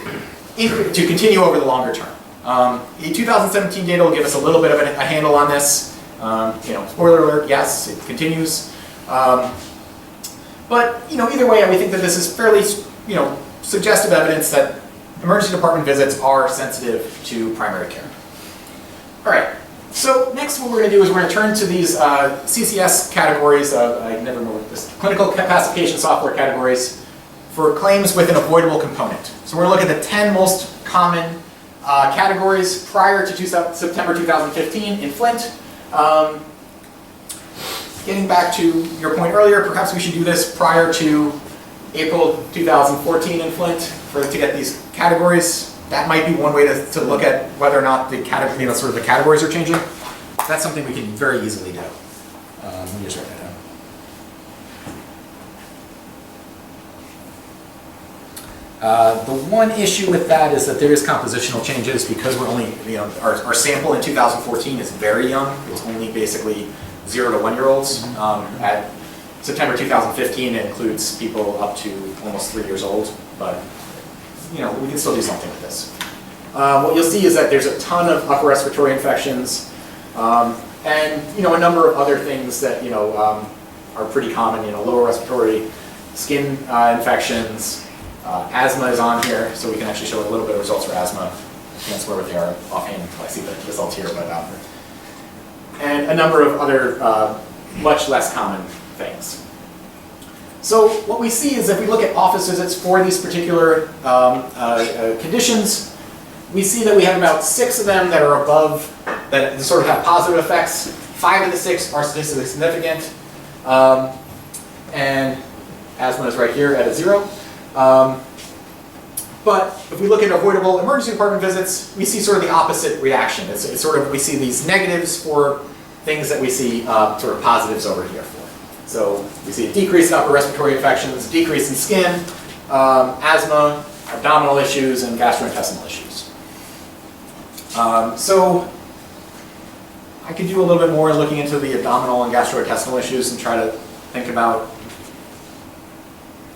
Speaker 2: continue over the longer term? The 2017 data will give us a little bit of a handle on this. Spoiler alert, yes, it continues. But, either way, we think that this is fairly, suggestive evidence that emergency department visits are sensitive to primary care. All right. So next what we're going to do is we're going to turn to these CCS categories, I never remember this, clinical classification software categories, for claims with an avoidable component. So we're going to look at the 10 most common categories prior to September 2015 in Flint. Getting back to your point earlier, perhaps we should do this prior to April 2014 in Flint to get these categories. That might be one way to look at whether or not the sort of the categories are changing. That's something we can very easily do. Let me just write that down. The one issue with that is that there is compositional changes because we're only, our sample in 2014 is very young. It's only basically 0 to 1-year-olds. At September 2015, it includes people up to almost 3 years old, but we can still do something with this. What you'll see is that there's a ton of upper respiratory infections, and a number of other things that are pretty common. Lower respiratory skin infections, asthma is on here, so we can actually show a little bit of results for asthma. I can't swear what they are offhand until I see the results here, but and a number of other much less common things. So what we see is if we look at office visits for these particular conditions, we see that we have about 6 of them that are above, that sort of have positive effects. 5 of the 6 are statistically significant. And asthma is right here at a 0. But if we look at avoidable emergency department visits, we see sort of the opposite reaction. It's sort of, we see these negatives for things that we see sort of positives over here for. So we see a decrease in upper respiratory infections, decrease in skin, asthma, abdominal issues, and gastrointestinal issues. So I could do a little bit more looking into the abdominal and gastrointestinal issues and try to think about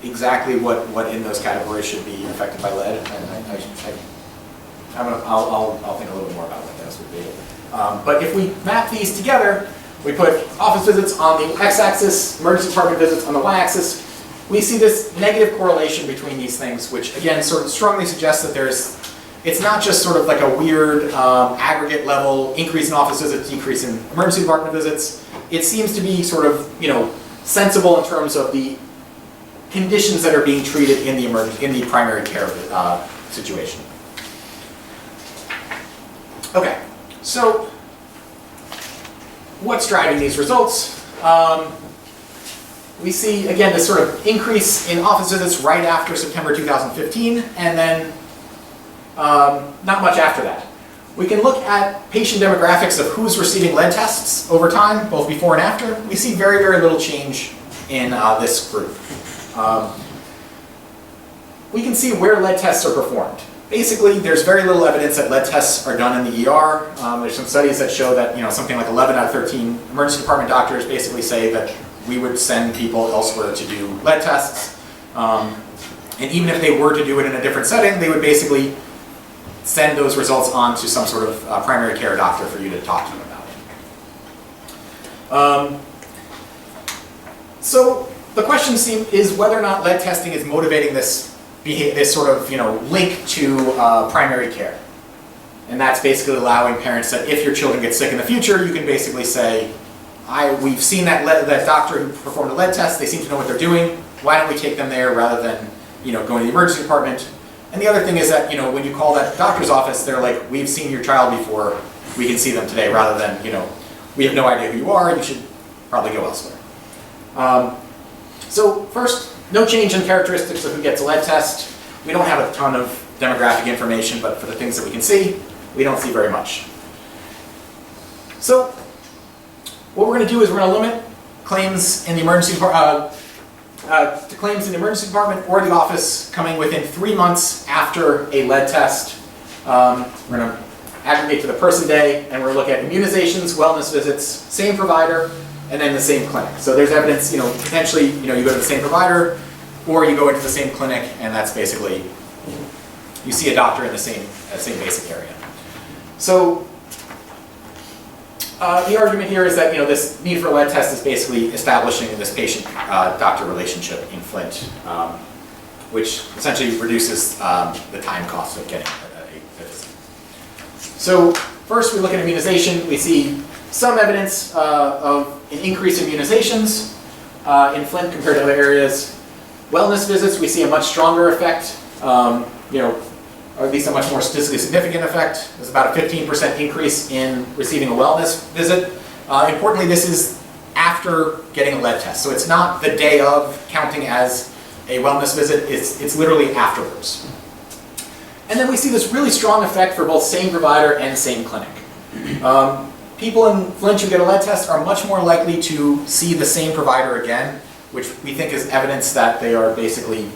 Speaker 2: exactly what in those categories should be affected by lead. I'll think a little bit more about what those would be. But if we map these together, we put office visits on the x-axis, emergency department visits on the y-axis. We see this negative correlation between these things, which again sort of strongly suggests that it's not just sort of like a weird aggregate level increase in office visits, decrease in emergency department visits. It seems to be sort of sensible in terms of the conditions that are being treated in the primary care situation. Okay, so what's driving these results? We see, again, this sort of increase in office visits right after September 2015, and then not much after that. We can look at patient demographics of who's receiving lead tests over time, both before and after. We see very, very little change in this group. We can see where lead tests are performed. Basically, there's very little evidence that lead tests are done in the ER. There's some studies that show that something like 11 out of 13 emergency department doctors basically say that we would send people elsewhere to do lead tests. And even if they were to do it in a different setting, they would basically send those results on to some sort of primary care doctor for you to talk to them about. So the question is whether or not lead testing is motivating this sort of link to primary care. And that's basically allowing parents that if your children get sick in the future, you can basically say, we've seen that doctor who performed a lead test, they seem to know what they're doing, why don't we take them there rather than going to the emergency department. And the other thing is that when you call that doctor's office, they're like, we've seen your child before, we can see them today, rather than we have no idea who you are, you should probably go elsewhere. So first, no change in characteristics of who gets a lead test. We don't have a ton of demographic information, but for the things that we can see, we don't see very much. So what we're going to do is we're going to limit claims in the emergency to claims in the emergency department or the office coming within 3 months after a lead test. We're going to aggregate to the person day, and we're going to look at immunizations, wellness visits, same provider, and then the same clinic. So there's evidence, potentially, you go to the same provider, or you go into the same clinic, and that's basically, you see a doctor in the same basic area. So the argument here is that this need for a lead test is basically establishing this patient-doctor relationship in Flint, which essentially reduces the time cost of getting a visit. So first we look at immunization. We see some evidence of an increase in immunizations in Flint compared to other areas. Wellness visits, we see a much stronger effect, or at least a much more statistically significant effect. There's about a 15% increase in receiving a wellness visit. Importantly, this is after getting a lead test. So it's not the day of counting as a wellness visit, it's literally afterwards. And then we see this really strong effect for both same provider and same clinic. People in Flint who get a lead test are much more likely to see the same provider again, which we think is evidence that they are basically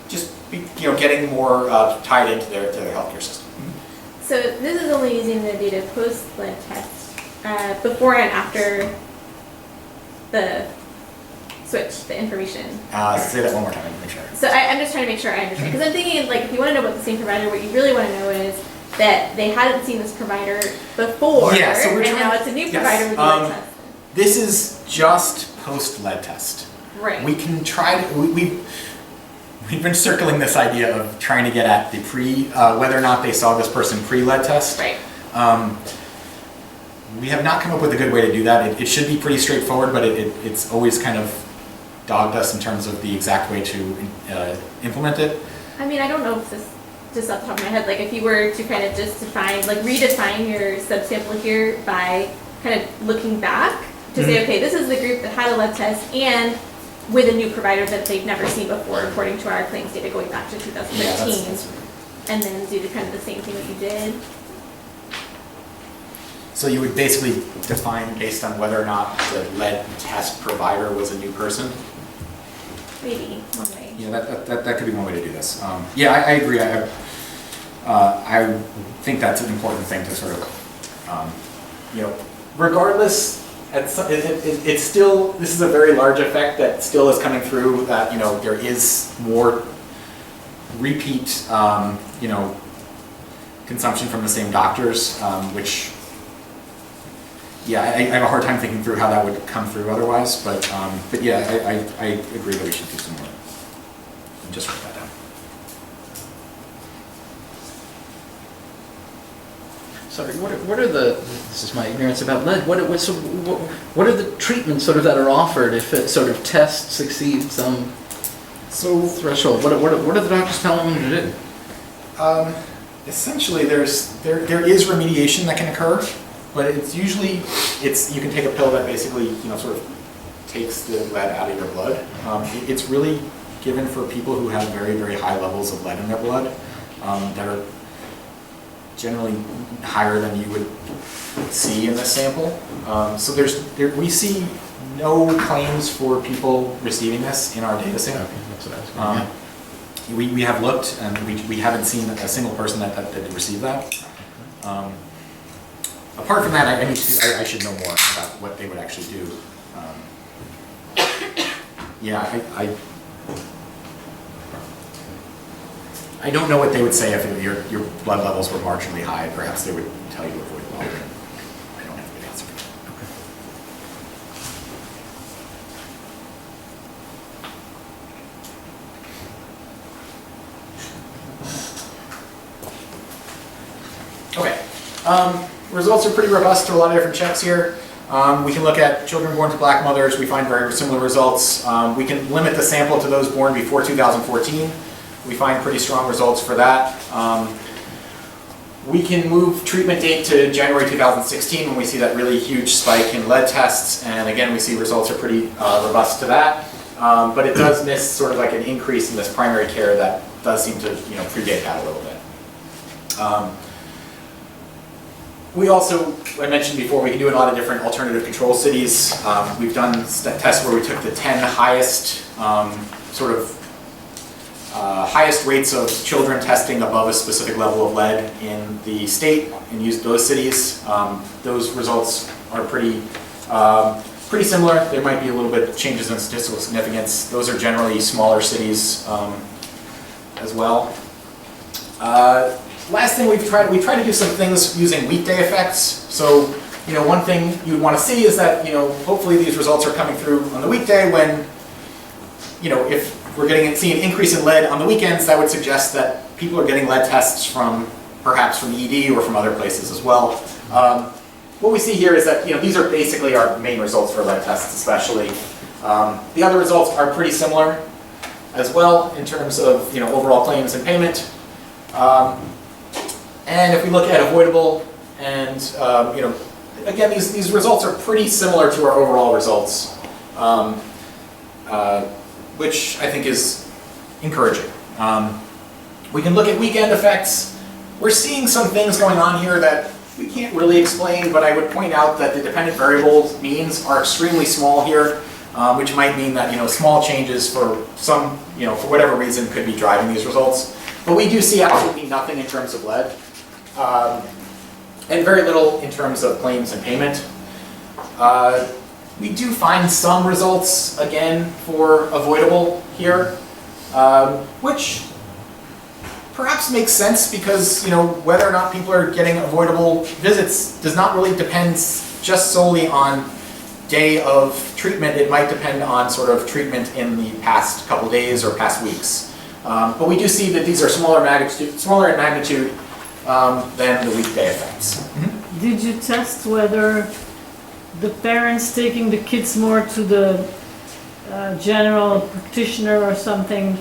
Speaker 2: just getting more tied into their healthcare system.
Speaker 5: So this is only using the data post-lead test, before and after the switch, the information.
Speaker 2: Say that one more time, make sure.
Speaker 5: So I'm just trying to make sure I understand. Because I'm thinking, like, if you want to know about the same provider, what you really want to know is that they hadn't seen this provider before,
Speaker 2: Yeah, so
Speaker 5: and now it's a new provider with the lead test.
Speaker 2: This is just post-lead test.
Speaker 5: Right.
Speaker 2: We can try to, we've been circling this idea of trying to get at the whether or not they saw this person pre-lead test.
Speaker 5: Right.
Speaker 2: We have not come up with a good way to do that. It should be pretty straightforward, but it's always kind of dogged us in terms of the exact way to implement it.
Speaker 5: I mean, I don't know if this, just off the top of my head, like if you were to kind of just redefine your subsample here by kind of looking back to say, okay, this is the group that had a lead test and with a new provider that they've never seen before, according to our claims data going back to 2013, and then do the kind of the same thing that you did.
Speaker 2: So you would basically define based on whether or not the lead test provider was a new person?
Speaker 5: Maybe, one way.
Speaker 2: Yeah, that could be one way to do this. Yeah, I agree. I think that's an important thing to sort of, regardless, it's still, this is a very large effect that still is coming through, that, there is more repeat, consumption from the same doctors, which, yeah, I have a hard time thinking through how that would come through otherwise, but yeah, I agree that we should do some more. Just write that down.
Speaker 10: Sorry, what are the, this is my ignorance about lead, what are the treatments sort of that are offered if it sort of test succeeds some threshold? What are the doctors telling them to do?
Speaker 2: Essentially, there is remediation that can occur, but it's usually, you can take a pill that basically, sort of takes the lead out of your blood. It's really given for people who have very, very high levels of lead in their blood that are generally higher than you would see in this sample. So we see no claims for people receiving this in our data set.
Speaker 10: Okay, that's what I was going to
Speaker 2: We have looked, and we haven't seen a single person that received that. Apart from that, I should know more about what they would actually do. Yeah, I don't know what they would say if your blood levels were marginally high. Perhaps they would tell you to avoid water. I don't have a good answer for that. Okay. Results are pretty robust to a lot of different checks here. We can look at children born to black mothers. We find very similar results. We can limit the sample to those born before 2014. We find pretty strong results for that. We can move treatment date to January 2016 when we see that really huge spike in lead tests. And again, we see results are pretty robust to that. But it does miss sort of like an increase in this primary care that does seem to predate that a little bit. We also, I mentioned before, we can do a lot of different alternative control cities. We've done tests where we took the 10 highest highest rates of children testing above a specific level of lead in the state and used those cities. Those results are pretty similar. There might be a little bit of changes in statistical significance. Those are generally smaller cities as well. Last thing we try to do some things using weekday effects. So, one thing you would want to see is that, hopefully these results are coming through on the weekday when, if we're seeing an increase in lead on the weekends, that would suggest that people are getting lead tests perhaps from the ED or from other places as well. What we see here is that, these are basically our main results for lead tests especially. The other results are pretty similar as well in terms of, overall claims and payment. And if we look at avoidable and, again, these results are pretty similar to our overall results, which I think is encouraging. We can look at weekend effects. We're seeing some things going on here that we can't really explain, but I would point out that the dependent variable means are extremely small here, which might mean that, small changes for some, for whatever reason could be driving these results. But we do see absolutely nothing in terms of lead. And very little in terms of claims and payment. We do find some results, again, for avoidable here, which perhaps makes sense because, whether or not people are getting avoidable visits does not really depend just solely on day of treatment. It might depend on sort of treatment in the past couple days or past weeks. But we do see that these are smaller in magnitude than the weekday effects. Mm-hmm.
Speaker 4: Did you test whether the parents taking the kids more to the general practitioner or something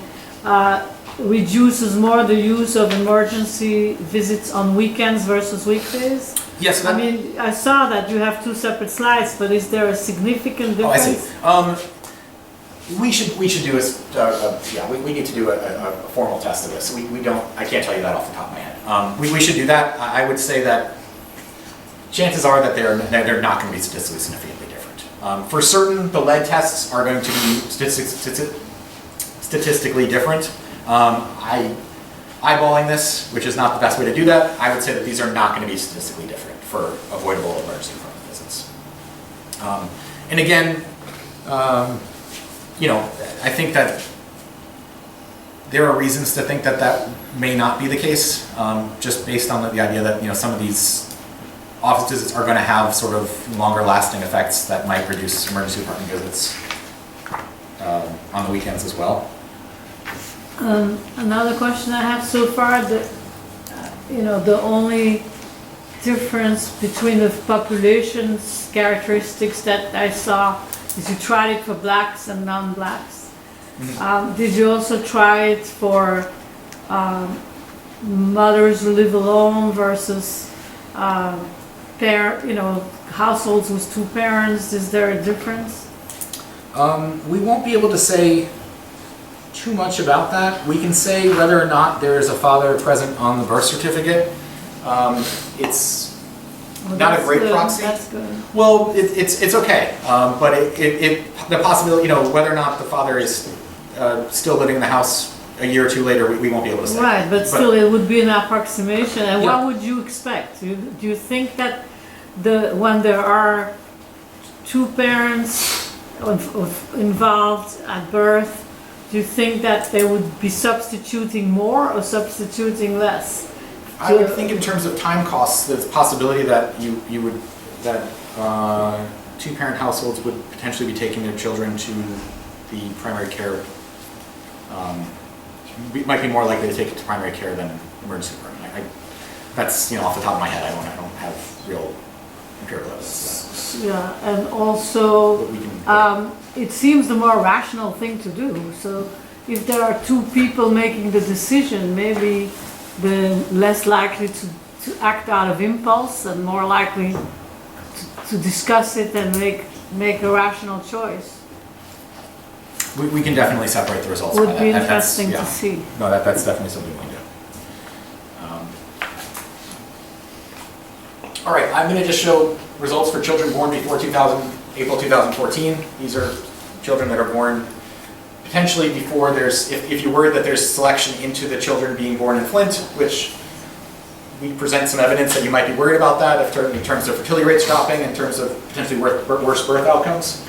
Speaker 4: reduces more the use of emergency visits on weekends versus weekdays?
Speaker 2: Yes.
Speaker 4: I mean, I saw that you have two separate slides, but is there a significant difference?
Speaker 2: Oh, I see. We should do we need to do a formal test of this. We don't. I can't tell you that off the top of my head. We should do that. I would say that chances are that they're not going to be statistically significantly different. For certain, the lead tests are going to be statistically different. Eyeballing this, which is not the best way to do that, I would say that these are not going to be statistically different for avoidable emergency department visits. And again. I think that there are reasons to think that that may not be the case, just based on the idea that some of these office visits are going to have sort of longer lasting effects that might reduce emergency department visits on the weekends as well.
Speaker 4: Another question I have so far, the only difference between the population's characteristics that I saw is you tried it for blacks and non-blacks. Mm-hmm. Did you also try it for mothers who live alone versus households with two parents? Is there a difference?
Speaker 2: We won't be able to say too much about that. We can say whether or not there is a father present on the birth certificate. It's not a great proxy.
Speaker 4: That's good.
Speaker 2: Well, it's okay, but the possibility, whether or not the father is still living in the house a year or two later, we won't be able to say.
Speaker 4: Right, but still, it would be an approximation. And
Speaker 2: Yeah.
Speaker 4: what would you expect? Do you think that when there are two parents involved at birth, Do you think that they would be substituting more or substituting less?
Speaker 2: I would think in terms of time costs, there's a possibility that two-parent households would potentially be taking their children to the primary care. Might be more likely to take it to primary care than emergency department. That's off the top of my head. I don't have real empirical evidence.
Speaker 4: Yeah, and also,
Speaker 2: But we can-
Speaker 4: it seems the more rational thing to do. So if there are two people making the decision, maybe they're less likely to act out of impulse and more likely to discuss it and make a rational choice.
Speaker 2: We can definitely separate the results. by
Speaker 4: Would
Speaker 2: that.
Speaker 4: be
Speaker 2: That's-
Speaker 4: interesting
Speaker 2: yeah.
Speaker 4: to see.
Speaker 2: No, that's definitely something we can do. All right, I'm going to just show results for children born before April 2014. These are children that are born potentially before if you're worried that there's selection into the children being born in Flint, which we present some evidence that you might be worried about that in terms of fertility rates dropping, in terms of potentially worse birth outcomes.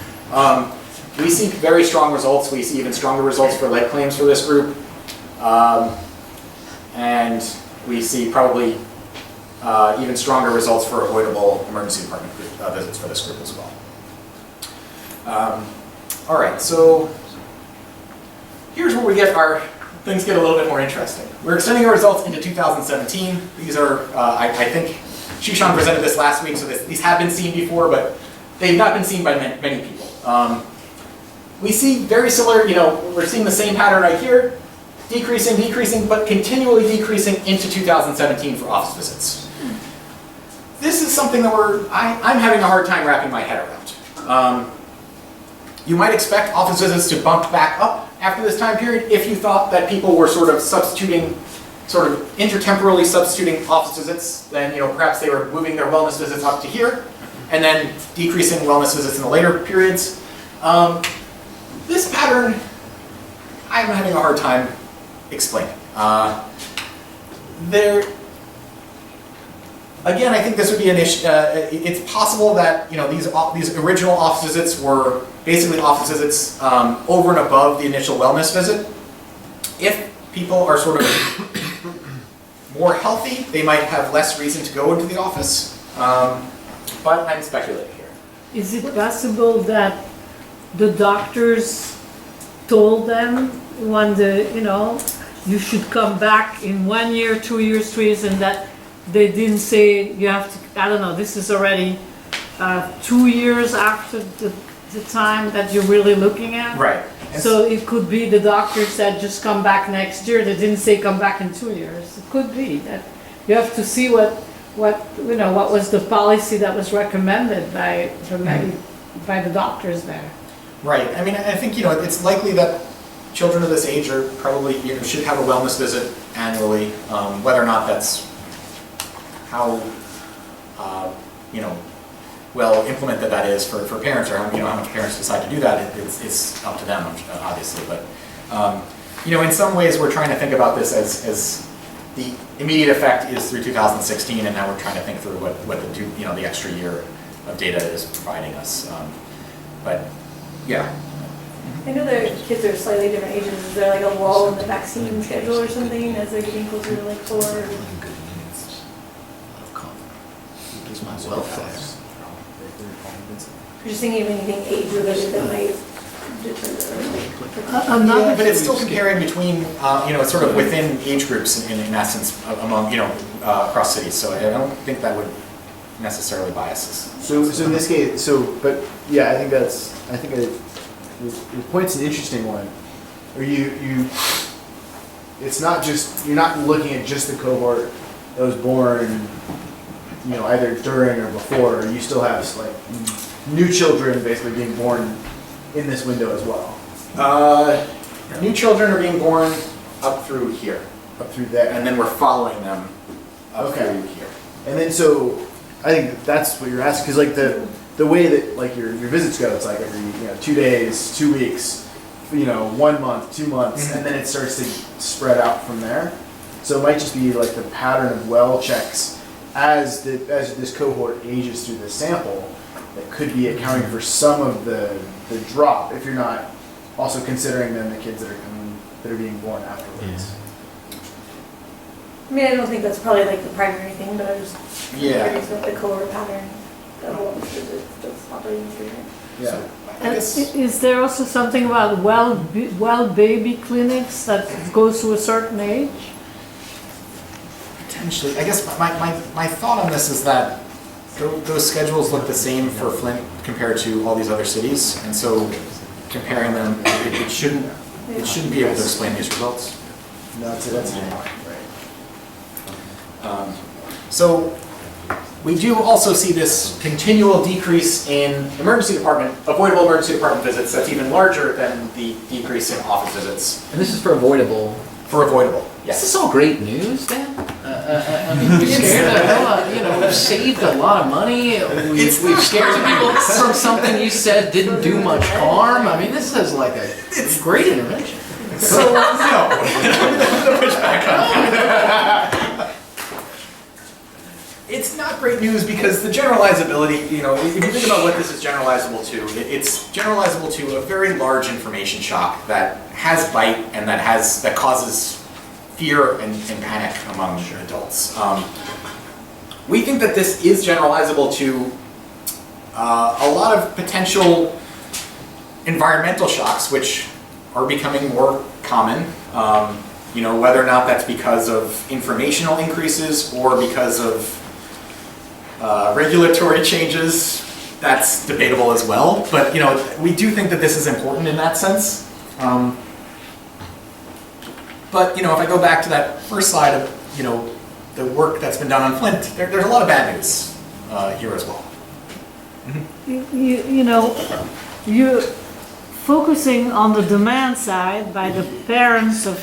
Speaker 2: We see very strong results. We see even stronger results for lead claims for this group. And we see probably even stronger results for avoidable emergency department visits for this group as well. All right, so here's where things get a little bit more interesting. We're extending our results into 2017. These are, I think, Shishan presented this last week, so these have been seen before, but they've not been seen by many people. We see very similar, we're seeing the same pattern right here, decreasing, but continually decreasing into 2017 for office visits. This is something that I'm having a hard time wrapping my head around. You might expect office visits to bump back up after this time period if you thought that people were sort of intertemporally substituting office visits, then perhaps they were moving their wellness visits up to here, and then decreasing wellness visits in the later periods. This pattern, I'm having a hard time explaining. Again, I think this would be an issue. It's possible that these original office visits were basically office visits over and above the initial wellness visit. If people are sort of more healthy, they might have less reason to go into the office. But I'm speculating here.
Speaker 4: Is it possible that the doctors told them you should come back in 1 year, 2 years, 3 years, and that they didn't say you have to, I don't know, this is already 2 years after the time that you're really looking at?
Speaker 2: Right.
Speaker 4: So it could be the doctor said just come back next year, they didn't say come back in 2 years. It could be that you have to see what was the policy that was recommended by the doctors there.
Speaker 2: Right. I mean, I think it's likely that children of this age are probably should have a wellness visit annually. Whether or not that's how well implemented that is for parents, or how much parents decide to do that, it's up to them, obviously. But in some ways, we're trying to think about this as the immediate effect is through 2016, and now we're trying to think through what the extra year of data is providing us. But yeah.
Speaker 5: I know the kids are slightly different ages. Is there like a lull in the vaccine schedule or something as they're getting closer to like 4?
Speaker 10: Is my welfare.
Speaker 5: Just thinking of anything age-related that might differ.
Speaker 2: Yeah, but it's still comparing between, sort of within age groups in essence among, across cities. So I don't think that would necessarily bias us.
Speaker 6: So in this case, but yeah, I think your point's an interesting one. Or it's not just, you're not looking at just the cohort that was born, either during or before. You still have like new children basically being born in this window as well.
Speaker 2: New children are being born up through here,
Speaker 6: Up through there.
Speaker 2: and then we're following them up
Speaker 6: Okay.
Speaker 2: through here.
Speaker 6: And then so, I think that's what you're asking, because like the way that like your visits go, it's like every 2 days, 2 weeks, 1 month, 2 months, and then it starts to spread out from there. So it might just be like the pattern of well checks as this cohort ages through the sample that could be accounting for some of the drop if you're not Also considering then the kids that are being born afterwards.
Speaker 11: I mean, I don't think that's probably like the primary thing, but I was just
Speaker 2: Yeah.
Speaker 11: curious about the cohort pattern of what was that's operating through here.
Speaker 6: Yeah.
Speaker 2: So, I
Speaker 4: And
Speaker 2: guess,
Speaker 4: is there also something about well baby clinics that goes to a certain age?
Speaker 2: potentially, I guess my thought on this is that those schedules look the same for Flint compared to all these other cities, and so comparing them, it shouldn't be able to explain these results.
Speaker 6: No, that's right.
Speaker 2: So we do also see this continual decrease in avoidable emergency department visits that's even larger than the decrease in office visits
Speaker 10: And this is for avoidable.
Speaker 2: for avoidable.
Speaker 10: Is this
Speaker 2: Yes.
Speaker 10: all great news, Dan? I mean, we've scared the hell out, we've saved a lot of money. We've scared people from something you said didn't do much harm. I mean, this is like a great intervention.
Speaker 2: So, no. Push back on that. It's not great news because the generalizability, if you think about what this is generalizable to, it's generalizable to a very large information shock that has bite and that causes fear and panic among adults. We think that this is generalizable to a lot of potential environmental shocks, which are becoming more common. Whether or not that's because of informational increases or because of regulatory changes, that's debatable as well. But we do think that this is important in that sense. But if I go back to that first slide of the work that's been done on Flint, there's a lot of bad news here as well.
Speaker 4: You're focusing on the demand side by the parents of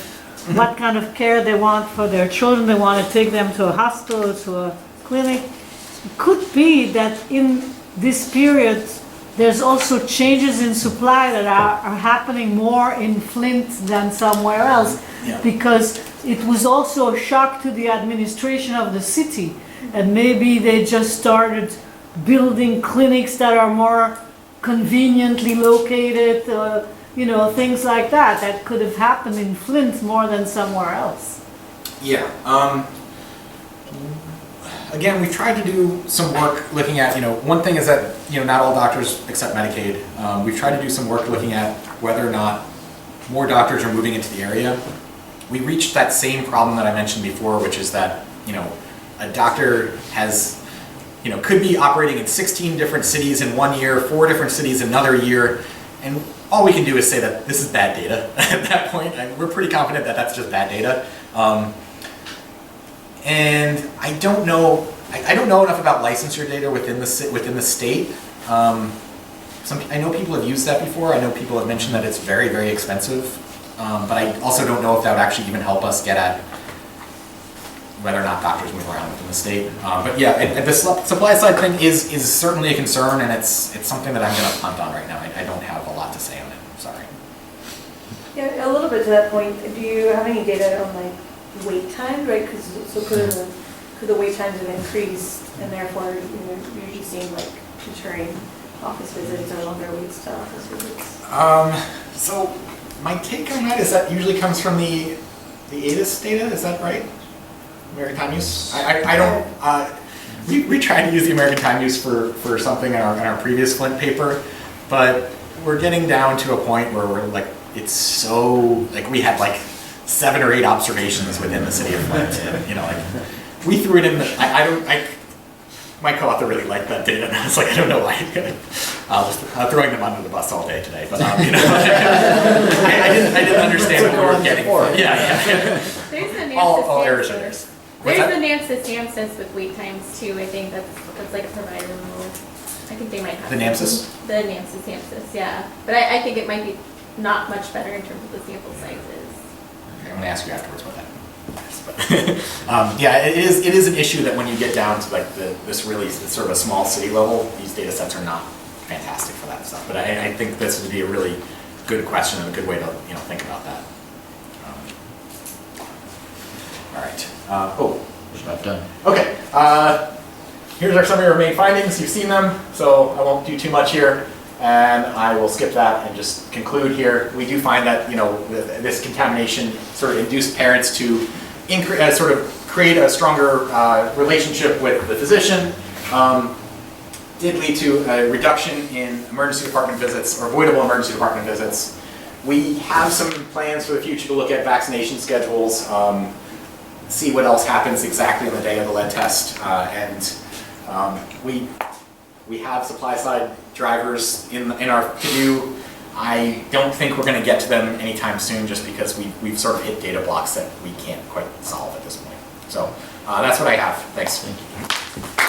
Speaker 4: what kind of care they want for their children. They want to take them to a hospital, to a clinic. It could be that in this period, there's also changes in supply that are happening more in Flint than somewhere else,
Speaker 2: Yeah.
Speaker 4: because it was also a shock to the administration of the city, and maybe they just started building clinics that are more conveniently located, things like that. That could have happened in Flint more than somewhere else.
Speaker 2: Yeah. Again, we've tried to do some work looking at, one thing is that, not all doctors accept Medicaid. We've tried to do some work looking at whether or not more doctors are moving into the area. We reached that same problem that I mentioned before, which is that, a doctor could be operating in 16 different cities in 1 year, 4 different cities another year, and all we can do is say that this is bad data at that point. And we're pretty confident that that's just bad data. And I don't know enough about licensure data within the state. I know people have used that before. I know people have mentioned that it's very, very expensive. But I also don't know if that would actually even help us get at whether or not doctors move around within the state. But yeah, the supply side thing is certainly a concern, and it's something that I'm going to punt on right now. I don't have a lot to say on it. Sorry.
Speaker 11: Yeah, a little bit to that point. Do you have any data on like wait times, right? Could the wait times have increased, and therefore you're usually seeing like deterring office visits or longer waits to office visits?
Speaker 2: So my take on that is that usually comes from the ADIS data. Is that right? American Time Use. I don't. We tried to use the American Time Use for something in our previous Flint paper, but we're getting down to a point where we're like, it's so like we had like 7 or 8 observations within the city of Flint. And, we threw it in the, my co-author really liked that data, and I was like, I don't know why. I'm throwing them under the bus all day today, but I didn't understand what we were getting. Yeah.
Speaker 5: There's the
Speaker 2: All errors are theirs. What's
Speaker 5: There's
Speaker 2: that?
Speaker 5: the NAMSIS with wait times too. I think that's like a provider rule. I think they might have
Speaker 2: The NAMSIS?
Speaker 5: The NAMSIS, yeah. But I think it might be not much better in terms of the sample sizes.
Speaker 2: Okay, I'm gonna ask you afterwards what that is. But, yeah, it is an issue that when you get down to like this sort of a small city level, these data sets are not fantastic for that stuff. But I think this would be a really good question and a good way to think about that. All right.
Speaker 10: About done.
Speaker 2: Okay. Here's our summary of our main findings. You've seen them, so I won't do too much here. And I will skip that and just conclude here. We do find that, this contamination sort of induced parents to sort of create a stronger relationship with the physician. Did lead to a reduction in emergency department visits or avoidable emergency department visits. We have some plans for the future to look at vaccination schedules, see what else happens exactly on the day of the lead test, we have supply side drivers in our to-do. I don't think we're going to get to them anytime soon, just because we've sort of hit data blocks that we can't quite solve at this point. So that's what I have. Thanks.
Speaker 10: Thank you.